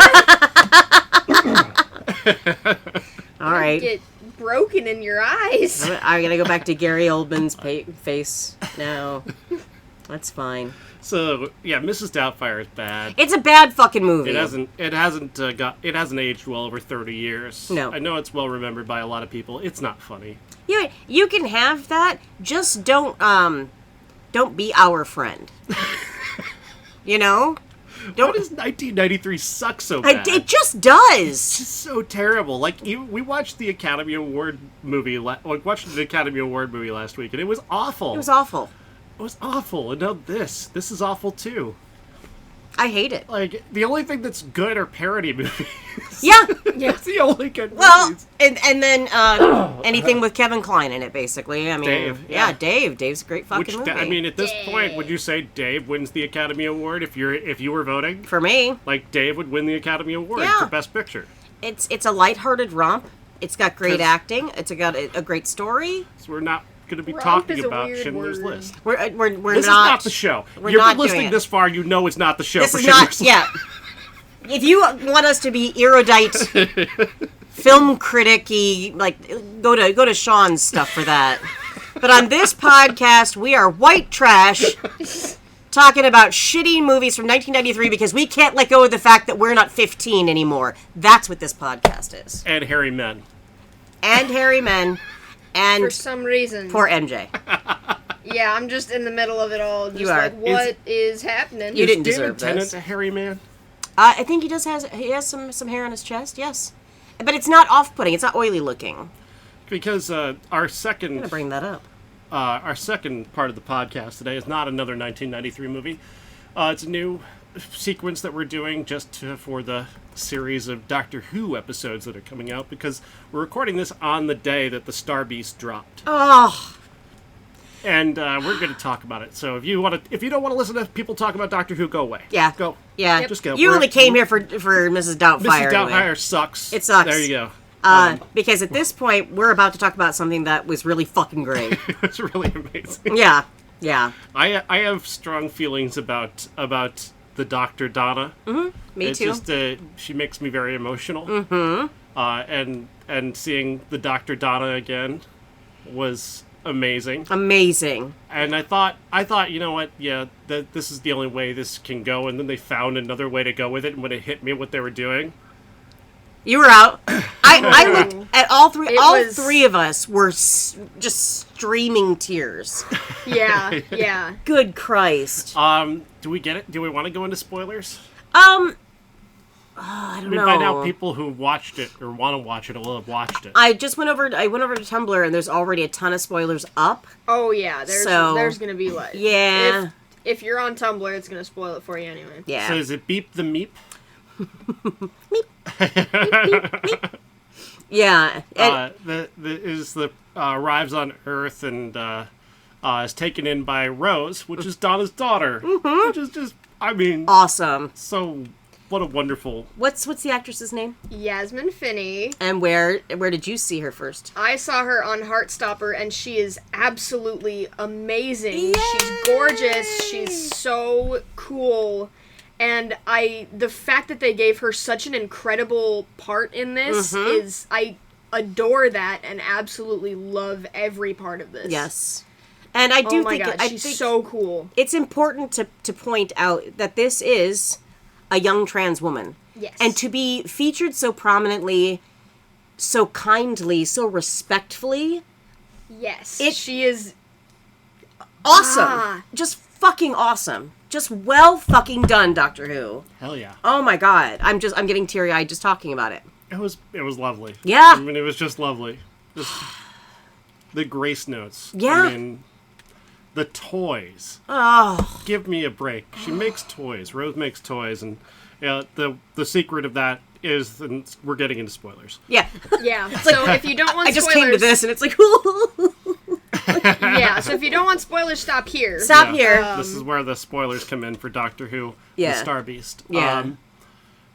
All right. Get broken in your eyes. I'm gonna go back to Gary Oldman's face now. That's fine. So, yeah, Mrs. Doubtfire is bad. It's a bad fucking movie. It hasn't aged well over 30 years. No. I know it's well remembered by a lot of people. It's not funny. You can have that. Just don't be our friend. You know? Why does 1993 suck so bad? It just does. It's just so terrible. Like, we watched the Academy Award movie. Watched the Academy Award movie last week, and it was awful. It was awful. It was awful. And now this is awful too. I hate it. Like, the only thing that's good are parody movies. Yeah. That's the only good Well, movies. and then anything with Kevin Kline in it, basically. I mean, Dave, yeah, yeah. Dave. Dave's a great fucking movie. I mean, at this point, would you say Dave wins the Academy Award if you were voting? for me, Like, Dave would win the Academy Award Yeah. for Best Picture. it's a lighthearted romp. It's got great 'Cause- acting. It's got a great story. So we're not going to be Romp talking is a about weird Schindler's word. List. We're This is not the show. we're You're not doing listening it. this far, you know it's not the show This for is Schindler's not. List. Yeah. if you want us to be erudite, film critic-y, like, go to Sean's stuff for that. But on this podcast, we are white trash, talking about shitty movies from 1993 because we can't let go of the fact that we're not 15 anymore. That's what this podcast is. And hairy men. And hairy men. And For some reason. poor MJ. Yeah, I'm just in the middle of it all. Just You are. like, what is happening? You didn't David deserve Tennant this. a hairy man? I think he has some hair on his chest, yes. But it's not off-putting. It's not oily looking. Because our I'm going to second bring that up. our second part of the podcast today is not another 1993 movie. It's a new sequence that we're doing just for the series of Doctor Who episodes that are coming out because we're recording this on the day that the Star Beast dropped. Oh, And we're going to talk about it. So if you don't want to listen to people talk about Doctor Who, go away. yeah. Go. Yeah. Just go. You We're- only came here for Mrs. Doubtfire. Mrs. anyway. Doubtfire sucks. It sucks. There you go. Because at this point, we're about to talk about something that was really fucking great. It's really amazing. Yeah. Yeah. I have strong feelings about the Dr. Donna. Me It's too. just she makes me very emotional. Mm-hmm. And seeing the Dr. Donna again was amazing. Amazing. And I thought, you know what? Yeah, this is the only way this can go. And then they found another way to go with it. And when it hit me, what they were doing, You were out. I looked at all three. It All was- three of us were just streaming tears. Yeah, yeah. Good Christ. do we get it? Do we want to go into spoilers? I don't I mean, know. by now, people who watched it or want to watch it will have watched it. I went over to Tumblr and there's already a ton of spoilers up. Oh, yeah. There's going to be like... Yeah. If you're on Tumblr, it's going to spoil it for you anyway. Yeah. So is it Beep the Meep? Yeah. And, Arrives on Earth and is taken in by Rose, which is Donna's daughter, which is just, I mean, awesome. so what a wonderful. What's the actress's name? Yasmin Finney. And where did you see her first? I saw her on Heartstopper, and she is absolutely amazing. Yay! She's gorgeous. She's so cool. And the fact that they gave her such an incredible part in this is, I adore that and absolutely love every part of this. Yes. And I do Oh my think god, she's so cool. it's important to point out that this is a young trans woman. Yes. And to be featured so prominently, so kindly, so respectfully, Yes. It- she is... awesome. Ah. Just fucking awesome. Just well fucking done, Doctor Who. Hell yeah, Oh my god. I'm getting teary-eyed just talking about it. it was lovely. Yeah. I mean, it was just lovely. Just the grace notes. Yeah. I mean, the toys. Oh. Give me a break. She makes toys. Rose makes toys, and the secret of that is, and we're getting into spoilers. Yeah. Yeah. So if you don't want I just spoilers... came to this and it's like, Yeah, so if you don't want spoilers, stop here. stop Yeah. here. This is where the spoilers come in for Doctor Who, Yeah. the Star Beast. Yeah.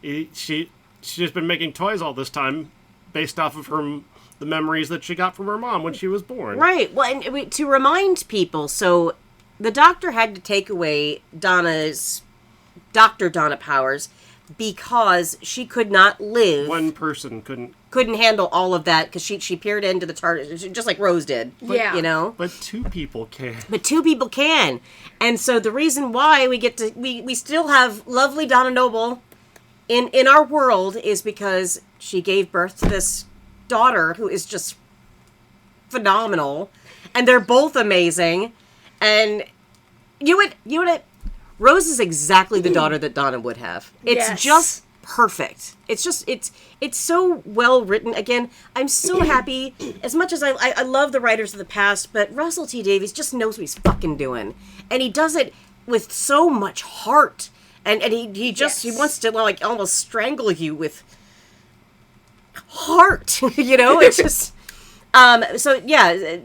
She's been making toys all this time, based off of the memories that she got from her mom when she was born. Right. Well, and to remind people, so the Doctor had to take away Dr. Donna powers because she could not live. One person Couldn't handle all of that because she peered into the TARDIS just like Rose did. Yeah. You know? but two people can. But two people can. And so the reason why we still have lovely Donna Noble in our world is because she gave birth to this daughter who is just phenomenal. And they're both amazing. And you know what? Rose is exactly the daughter that Donna would have. It's Yes. just perfect. It's just it's so well written. Again, I'm so happy. As much as I love the writers of the past, but Russell T Davies just knows what he's fucking doing, and he does it with so much heart. And he just Yes. he wants to like almost strangle you with heart. You know, it's just. So yeah,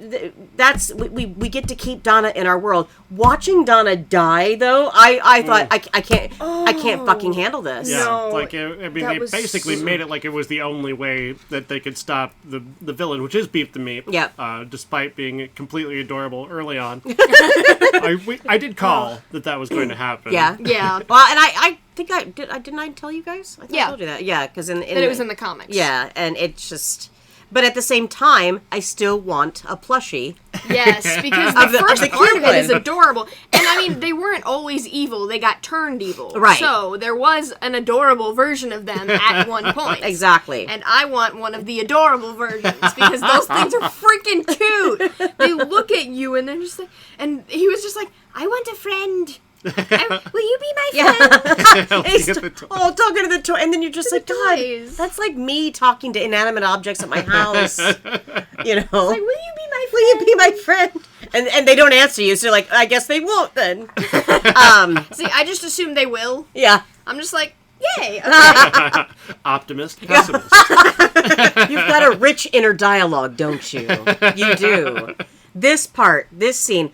that's we get to keep Donna in our world. Watching Donna die, though, I thought I can't fucking handle this. Yeah, No, like I mean, that they was basically made it like it was the only way that they could stop the villain, which is Beep the Meep. Yep. Despite being completely adorable early on, I did call that was going to happen. Yeah. Yeah. Well, and think didn't I tell you guys? I thought Yeah. I told you that. Yeah, because in That it was in the comics. Yeah, and it's just. But at the same time, I still want a plushie. Yes, because Of the the- first of the part cute of it is one. adorable. And I mean, they weren't always evil, they got turned evil. Right. So there was an adorable version of them at one point. Exactly. And I want one of the adorable versions because those things are freaking cute. They look at you and they're just like, and he was just like, I want a friend. Will you be my friend? And he's talking to the toy, and then you're just like, God, toys. that's like me talking to inanimate objects at my house. You know, Like, will you be my friend? will you be my friend? And they don't answer you, so you're like, I guess they won't then. See, I just assume they will. Yeah, I'm just like, yay. Okay. Optimist, pessimist. you've got a rich inner dialogue, don't you? You do. This scene.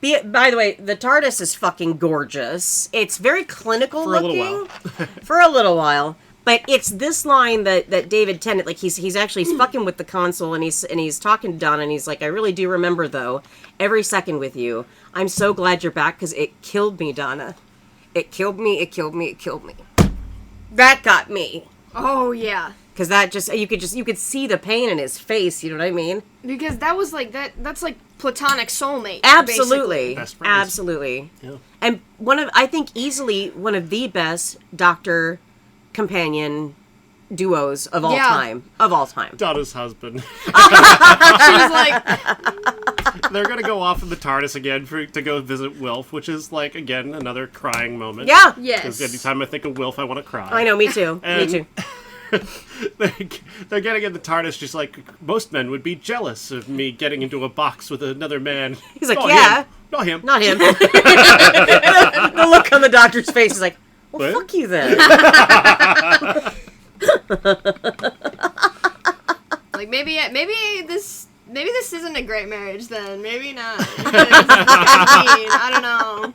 By the way, the TARDIS is fucking gorgeous. It's very clinical For a looking. little For a little while. But it's this line that David Tennant, like he's actually fucking with the console and he's talking to Donna and he's like, I really do remember though, every second with you. I'm so glad you're back because it killed me, Donna. It killed me, it killed me, it killed me. That got me. Oh, yeah. Because that you could see the pain in his face, you know what I mean? Because that was like, that's like platonic soulmate. Absolutely. Best friends. Absolutely. Yeah. And I think easily one of the best Doctor companion duos of all Yeah. time. Of all time. Donna's husband. She was like, They're gonna go off in the TARDIS again to go visit Wilf, which is like again another crying moment. Yeah. Because yes. anytime I think of Wilf, I want to cry. I know, me too. Me And- too. They're getting in the TARDIS just like most men would be jealous of me getting into a box with another man. He's like, Not yeah. him. Not him. Not him. The look on the Doctor's face is like, well, What? fuck you then. Like, maybe this isn't a great marriage then. Maybe not. Because, I don't know.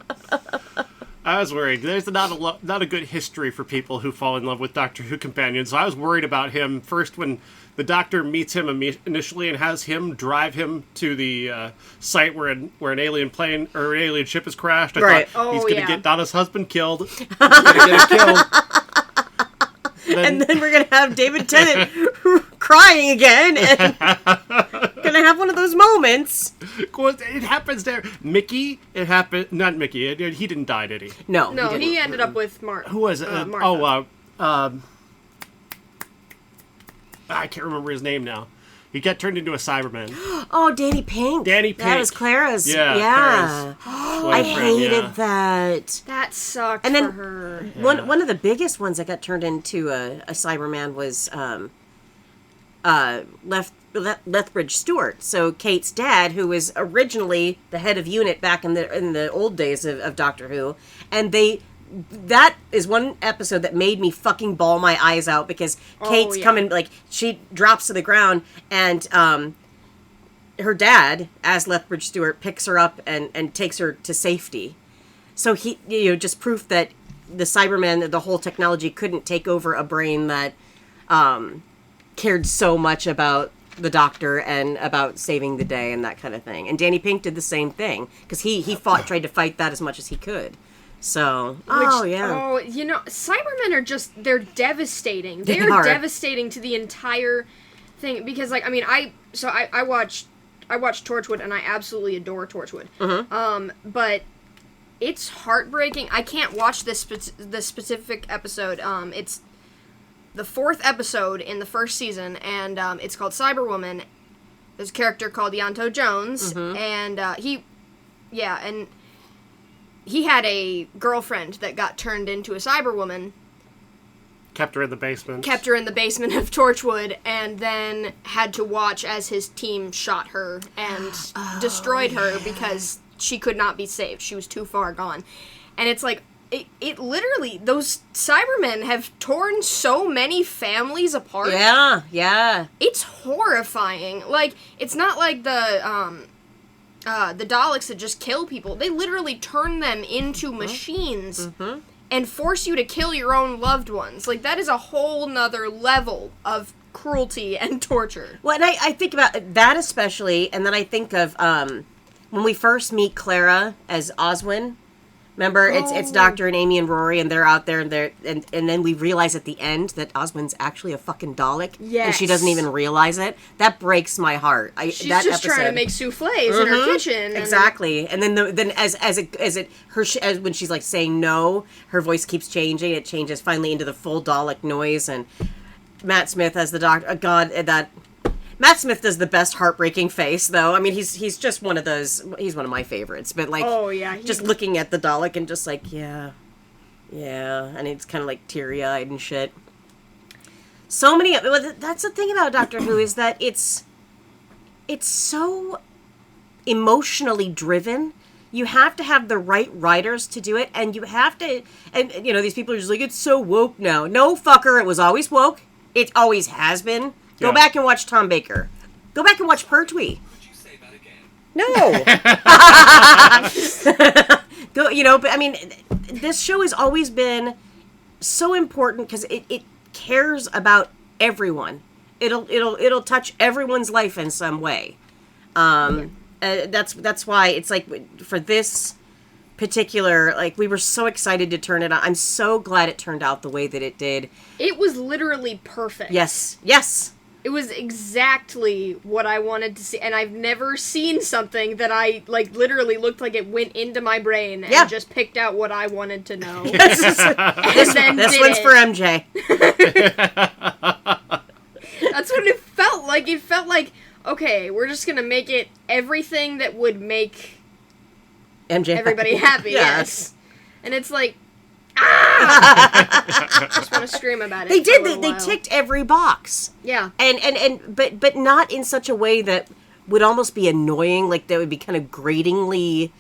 I was worried. There's not a good history for people who fall in love with Doctor Who companions. So I was worried about him first when the Doctor meets him initially and has him drive him to the site where an alien plane or an alien ship has crashed. I Right. thought he's Oh, going to yeah. get Donna's husband killed. He's going to get him killed. And then we're going to have David Tennant crying again and going to have one of those moments. Of course, it happens there. Mickey, it happened. Not Mickey. He didn't die, did he? No. No, didn't. he ended up with Mark. Who was it? Martha. I can't remember his name now. He got turned into a Cyberman. Oh, Danny Pink. Danny That Pink. was Clara's. Yeah, Yeah. Clara's I boyfriend, hated yeah. that. That sucked And then- for her. One of the biggest ones that got turned into a Cyberman was Lethbridge Stewart. So Kate's dad, who was originally the head of unit back in the old days of Doctor Who, and that is one episode that made me fucking bawl my eyes out because Kate's yeah. coming, like, she drops to the ground and her dad, as Lethbridge Stewart, picks her up and takes her to safety. So he, just proof that the Cybermen, the whole technology couldn't take over a brain that cared so much about the Doctor and about saving the day and that kind of thing. And Danny Pink did the same thing because he tried to fight that as much as he could. So, Oh, Cybermen are they're devastating. They They're are. devastating to the entire thing because, like, I mean, I watched Torchwood and I absolutely adore Torchwood. But it's heartbreaking. I can't watch this specific episode. It's the 4th episode in the first season, and it's called Cyberwoman. There's a character called Yanto Jones, and he had a girlfriend that got turned into a Cyberwoman, Kept her in the basement. kept her in the basement of Torchwood, and then had to watch as his team shot her and destroyed her because she could not be saved. She was too far gone. And it's like, it literally, those Cybermen have torn so many families apart. yeah. It's horrifying. Like, it's not like the Daleks that just kill people. They literally turn them into machines and force you to kill your own loved ones. Like, that is a whole nother level of cruelty and torture. Well, and I think about that especially, and then I think of when we first meet Clara as Oswin, Remember, it's Doctor and Amy and Rory, and they're out there, and then we realize at the end that Osmond's actually a fucking Dalek, and she doesn't even realize it. That breaks my heart. She's just trying to make soufflés in her kitchen. Exactly, and then as when she's like saying no, her voice keeps changing. It changes finally into the full Dalek noise, and Matt Smith as the Doctor. Matt Smith does the best heartbreaking face, though. I mean, he's just one of those. He's one of my favorites. But like, just looking at the Dalek and just like, yeah, and it's kind of like teary eyed and shit. So many. Well, that's the thing about Doctor Who is that it's so emotionally driven. You have to have the right writers to do it, and you have to. And these people are just like, it's so woke now. No, fucker, it was always woke. It always has been. Go back and watch Tom Baker. Go back and watch Pertwee. Could you say that again? No. But I mean, this show has always been so important because it cares about everyone. It'll touch everyone's life in some way. That's why it's like for this particular, like, we were so excited to turn it on. I'm so glad it turned out the way that it did. It was literally perfect. Yes. It was exactly what I wanted to see, and I've never seen something that I, like, literally looked like it went into my brain and just picked out what I wanted to know. This one's for MJ. That's what it felt like. It felt like, okay, we're just gonna make it everything that would make MJ everybody happy, yes. And it's like, I just want to scream about it. They did. They ticked every box. Yeah. But not in such a way that would almost be annoying. Like that would be kind of gratingly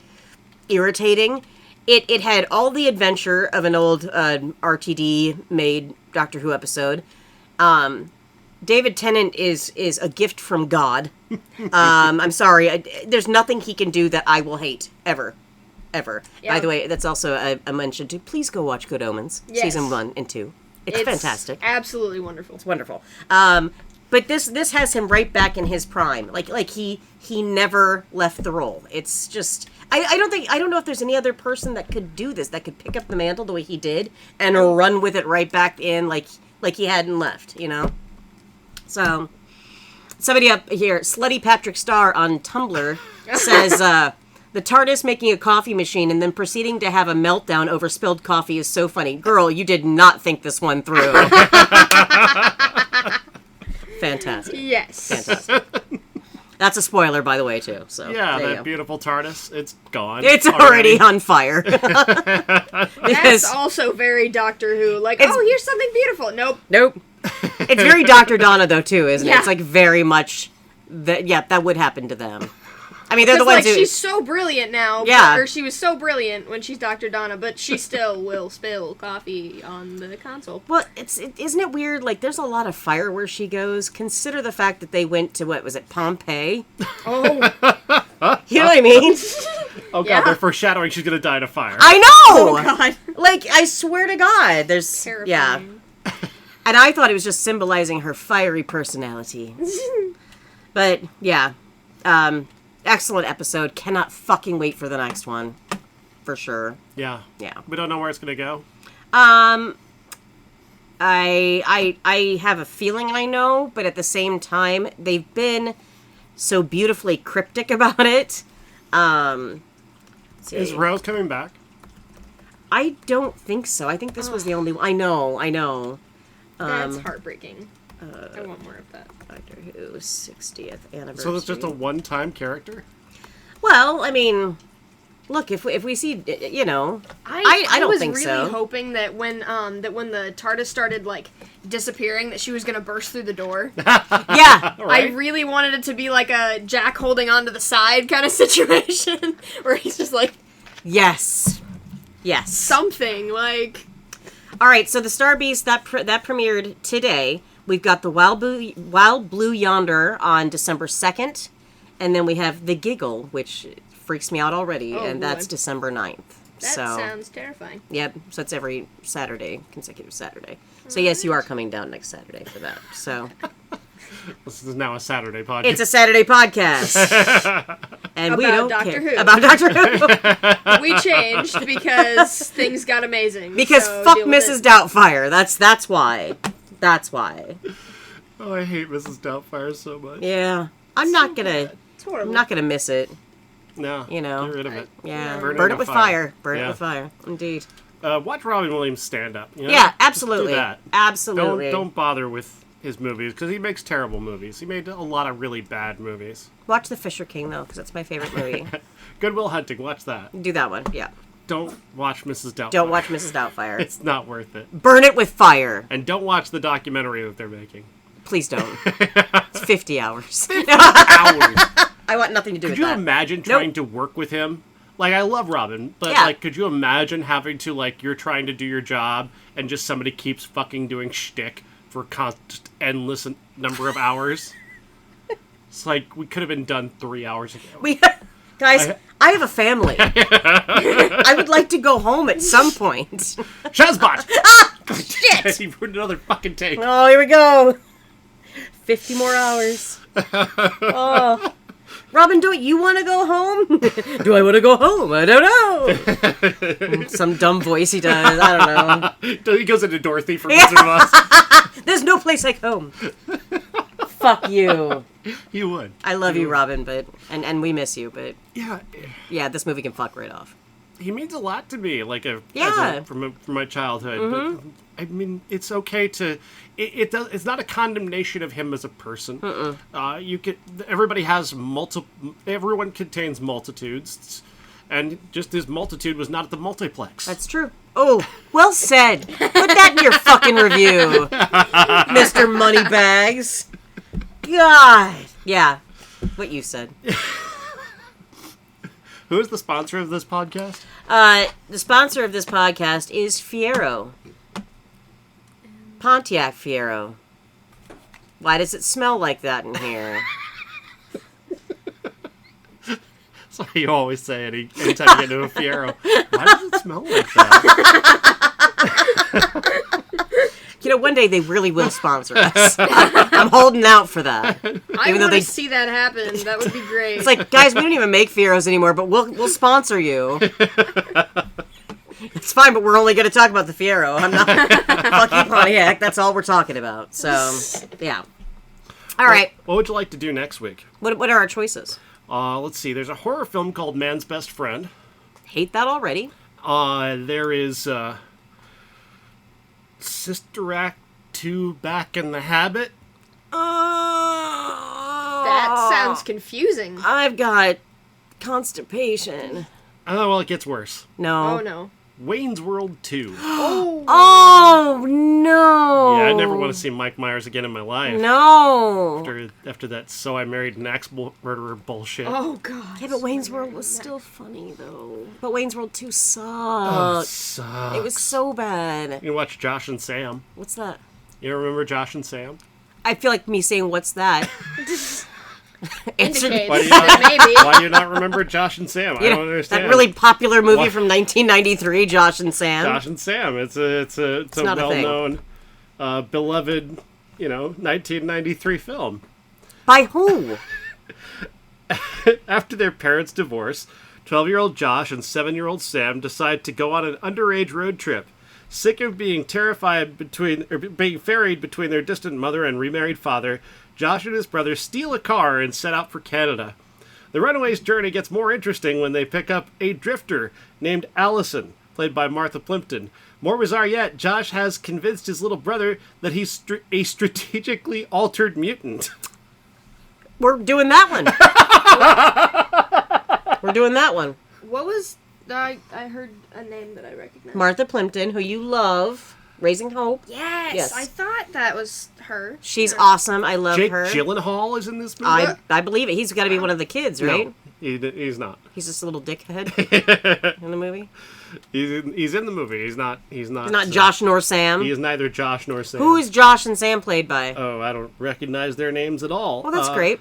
irritating. It had all the adventure of an old RTD made Doctor Who episode. David Tennant is a gift from God. I'm sorry. There's nothing he can do that I will hate ever. Yeah. By the way, that's also a mention to please go watch Good Omens, season 1 and 2. It's fantastic. Absolutely wonderful. It's wonderful. But this has him right back in his prime. Like he never left the role. It's just I don't know if there's any other person that could do this, that could pick up the mantle the way he did and run with it right back in like he hadn't left, So somebody up here, Slutty Patrick Starr on Tumblr says the TARDIS making a coffee machine and then proceeding to have a meltdown over spilled coffee is so funny. Girl, you did not think this one through. Fantastic. Yes. Fantastic. That's a spoiler, by the way, too. So yeah, that beautiful TARDIS, it's gone. It's already on fire. That's also very Doctor Who. Like, here's something beautiful. Nope. It's very Dr. Donna, though, too, isn't it? It's like very much that would happen to them. I mean, they're the ones who... she's so brilliant now. Yeah. Or she was so brilliant when she's Dr. Donna, but she still will spill coffee on the console. Well, isn't it weird? Like, there's a lot of fire where she goes. Consider the fact that they went to, Pompeii? Oh. You know what I mean? Oh, God, they're foreshadowing she's going to die in a fire. I know! Oh, God. Like, I swear to God, there's... Terrifying. Yeah. And I thought it was just symbolizing her fiery personality. But, yeah. Excellent episode. Cannot fucking wait for the next one. For sure. Yeah. Yeah. We don't know where it's going to go. I have a feeling I know, but at the same time, they've been so beautifully cryptic about it. Is Rose coming back? I don't think so. I think this was the only one. I know. That's heartbreaking. I want more of that. Doctor Who 60th anniversary. So it's just a one-time character? Well, I mean, look, if we see, I don't think so. I was really hoping that when the TARDIS started like disappearing, that she was gonna burst through the door. Yeah, right? I really wanted it to be like a Jack holding on to the side kind of situation, where he's just like, yes, something like. All right, so the Star Beast that premiered today. We've got the Wild Blue Yonder on December 2nd, and then we have The Giggle, which freaks me out already, and that's December 9th. That sounds terrifying. Yep, so it's every Saturday, consecutive Saturday. So yes, you are coming down next Saturday for that. So this is now a Saturday podcast. It's a Saturday podcast. And we About don't Doctor care Who. about Doctor Who. We changed because things got amazing. Because so fuck deal with Mrs. it. Doubtfire. That's why. That's why. Oh, I hate Mrs. Doubtfire so much. Yeah. I'm not gonna miss it. No, You know. get rid of it. Yeah. Burn it Burn it with with fire. fire. Burn it Yeah. with fire. Indeed. Watch Robin Williams stand up. You know? Yeah, Just absolutely. do that. Absolutely. Don't bother with his movies because he makes terrible movies. He made a lot of really bad movies. Watch The Fisher King though, because that's my favorite movie. Good Will Hunting. Watch that. Do that one. Yeah. Don't watch Mrs. Doubtfire. Don't watch Mrs. Doubtfire. It's not worth it. Burn it with fire. And don't watch the documentary that they're making. Please don't. It's 50 hours. Hours. I want nothing to do Could with you that. imagine trying to work with him? Like, I love Robin, but, Yeah. like, could you imagine having to, like, you're trying to do your job and just somebody keeps fucking doing shtick for just endless number of hours? It's like, we could have been done 3 hours ago. Guys, I have a family. I would like to go home at some point. Shazbot! Shit! He ruined another fucking take. Oh, here we go. 50 more hours. Oh. Robin, don't you want to go home? Do I want to go home? I don't know. Some dumb voice he does. I don't know. He goes into Dorothy from Wizard of Oz. There's no place like home. Fuck you. He would. I love you, Robin, but and we miss you, but Yeah. yeah, this movie can fuck right off. He means a lot to me, like Yeah. from my childhood. But, I mean, it's okay to. It's not a condemnation of him as a person. You could. Everybody has multiple. Everyone contains multitudes, and just his multitude was not at the multiplex. That's true. Oh, well said. Put that in your fucking review, Mr. Moneybags. God. Yeah, what you said. Who is the sponsor of this podcast? The sponsor of this podcast is Fiero. Pontiac Fiero. Why does it smell like that in here? That's what you always say anytime you get into a Fiero. Why does it smell like that? You know, one day they really will sponsor us. I'm holding out for that. I though want they- to see that happen. That would be great. It's like, guys, we don't even make Fieros anymore, but we'll sponsor you. It's fine, but we're only going to talk about the Fiero. I'm not. Fuck you, Pontiac. That's all we're talking about. So, yeah. All right. What would you like to do next week? What are our choices? Let's see. There's a horror film called Man's Best Friend. Hate that already. There is Sister Act 2 Back in the Habit. That sounds confusing. I've got constipation. Oh, well, it gets worse. No. Oh no. Wayne's World 2. Oh, no. Yeah, I never want to see Mike Myers again in my life. No. After that So I Married an Axe Murderer bullshit. Oh god. Yeah, but Wayne's World was still funny, though. But Wayne's World 2 Oh, sucked. sucks. It was so bad. You can watch Josh and Sam. What's that? You don't remember Josh and Sam? I feel like me saying, what's that? Answered- Indicates Why do you that maybe. Why do you not remember Josh and Sam? I You don't know, understand. that really popular movie What? from 1993, Josh and Sam. Josh and Sam. It's a not a thing. well-known, beloved, 1993 film. By who? After their parents' divorce, 12-year-old Josh and 7-year-old Sam decide to go on an underage road trip. Sick of being ferried between their distant mother and remarried father, Josh and his brother steal a car and set out for Canada. The runaways' journey gets more interesting when they pick up a drifter named Allison, played by Martha Plimpton. More bizarre yet, Josh has convinced his little brother that he's a strategically altered mutant. We're doing that one. We're doing that one. What was I heard a name that I recognize. Martha Plimpton, who you love, Raising Hope. Yes, Yes. I thought that was her. She's Yeah. awesome. I love Jake her. Gyllenhaal is in this movie? I believe it. He's got to be one of the kids, right? No, he's not. He's just a little dickhead in the movie. He's in the movie. He's not. He's not Josh nor Sam. He is neither Josh nor Sam. Who is Josh and Sam played by? Oh, I don't recognize their names at all. Well, that's great.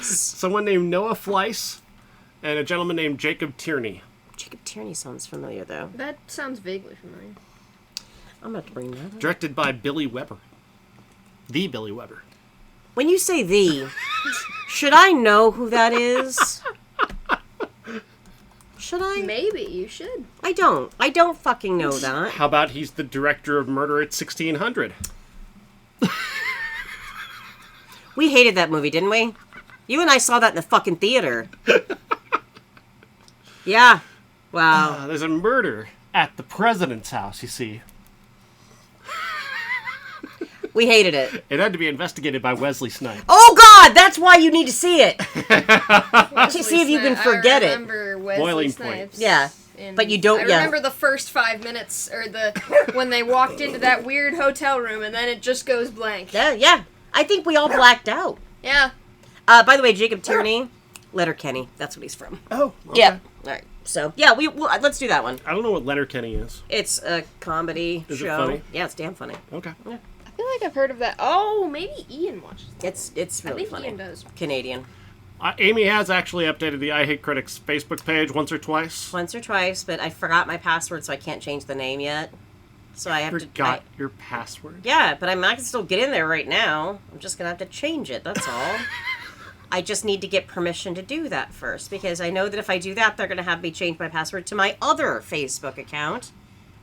Someone named Noah Fleiss and a gentleman named Jacob Tierney. Jacob Tierney sounds familiar, though. That sounds vaguely familiar. I'm going to bring that up. Directed by Billy Weber. The Billy Weber. When you say "the," Should I know who that is? Should I? Maybe you should. I don't. I don't fucking know that. How about he's the director of Murder at 1600? We hated that movie, didn't we? You and I saw that in the fucking theater. Yeah. Wow. There's a murder at the president's house, you see. We hated it. It had to be investigated by Wesley Snipes. Oh God, that's why you need to see it. To see if you can forget I it. remember Wesley Boiling Snipes. point. Yeah. And But you don't- I yeah. remember the first 5 minutes, or when they walked into that weird hotel room, and then it just goes blank. Yeah. I think we all blacked out. Yeah. By the way, Jacob Tierney, Letterkenny. That's what he's from. Oh, okay. Yeah. All right. So yeah, let's do that one. I don't know what Letterkenny is. It's a comedy Is it show. funny? Yeah, it's damn funny. Okay. I feel like I've heard of that. Oh, maybe Ian watches it. It's I really think funny. Ian does. Canadian. Amy has actually updated the I Hate Critics Facebook page once or twice. Once or twice, but I forgot my password, so I can't change the name yet. So I have Forgot your password. Yeah, but I can still get in there right now. I'm just gonna have to change it. That's all. I just need to get permission to do that first, because I know that if I do that, they're gonna have me change my password to my other Facebook account,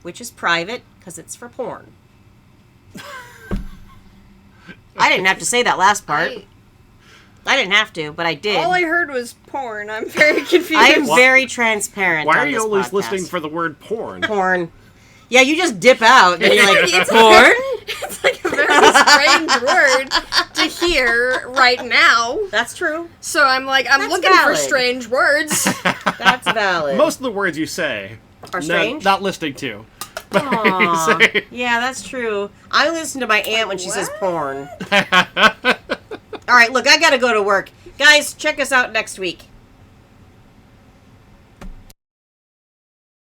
which is private because it's for porn. I didn't have to say that last part. I didn't have to, but I did. All I heard was porn. I'm very confused. I am very transparent. Why on are you this always podcast. listening for the word porn? Porn? Yeah, you just dip out and you're like, It's porn? It's like a very strange word to hear right now. That's true. So I'm like, I'm That's looking for valid. strange words. That's valid. Most of the words you say Are strange? Not listening to. Aw. You say- Yeah, that's true. I listen to my aunt when she says porn. All right, look, I gotta go to work. Guys, check us out next week.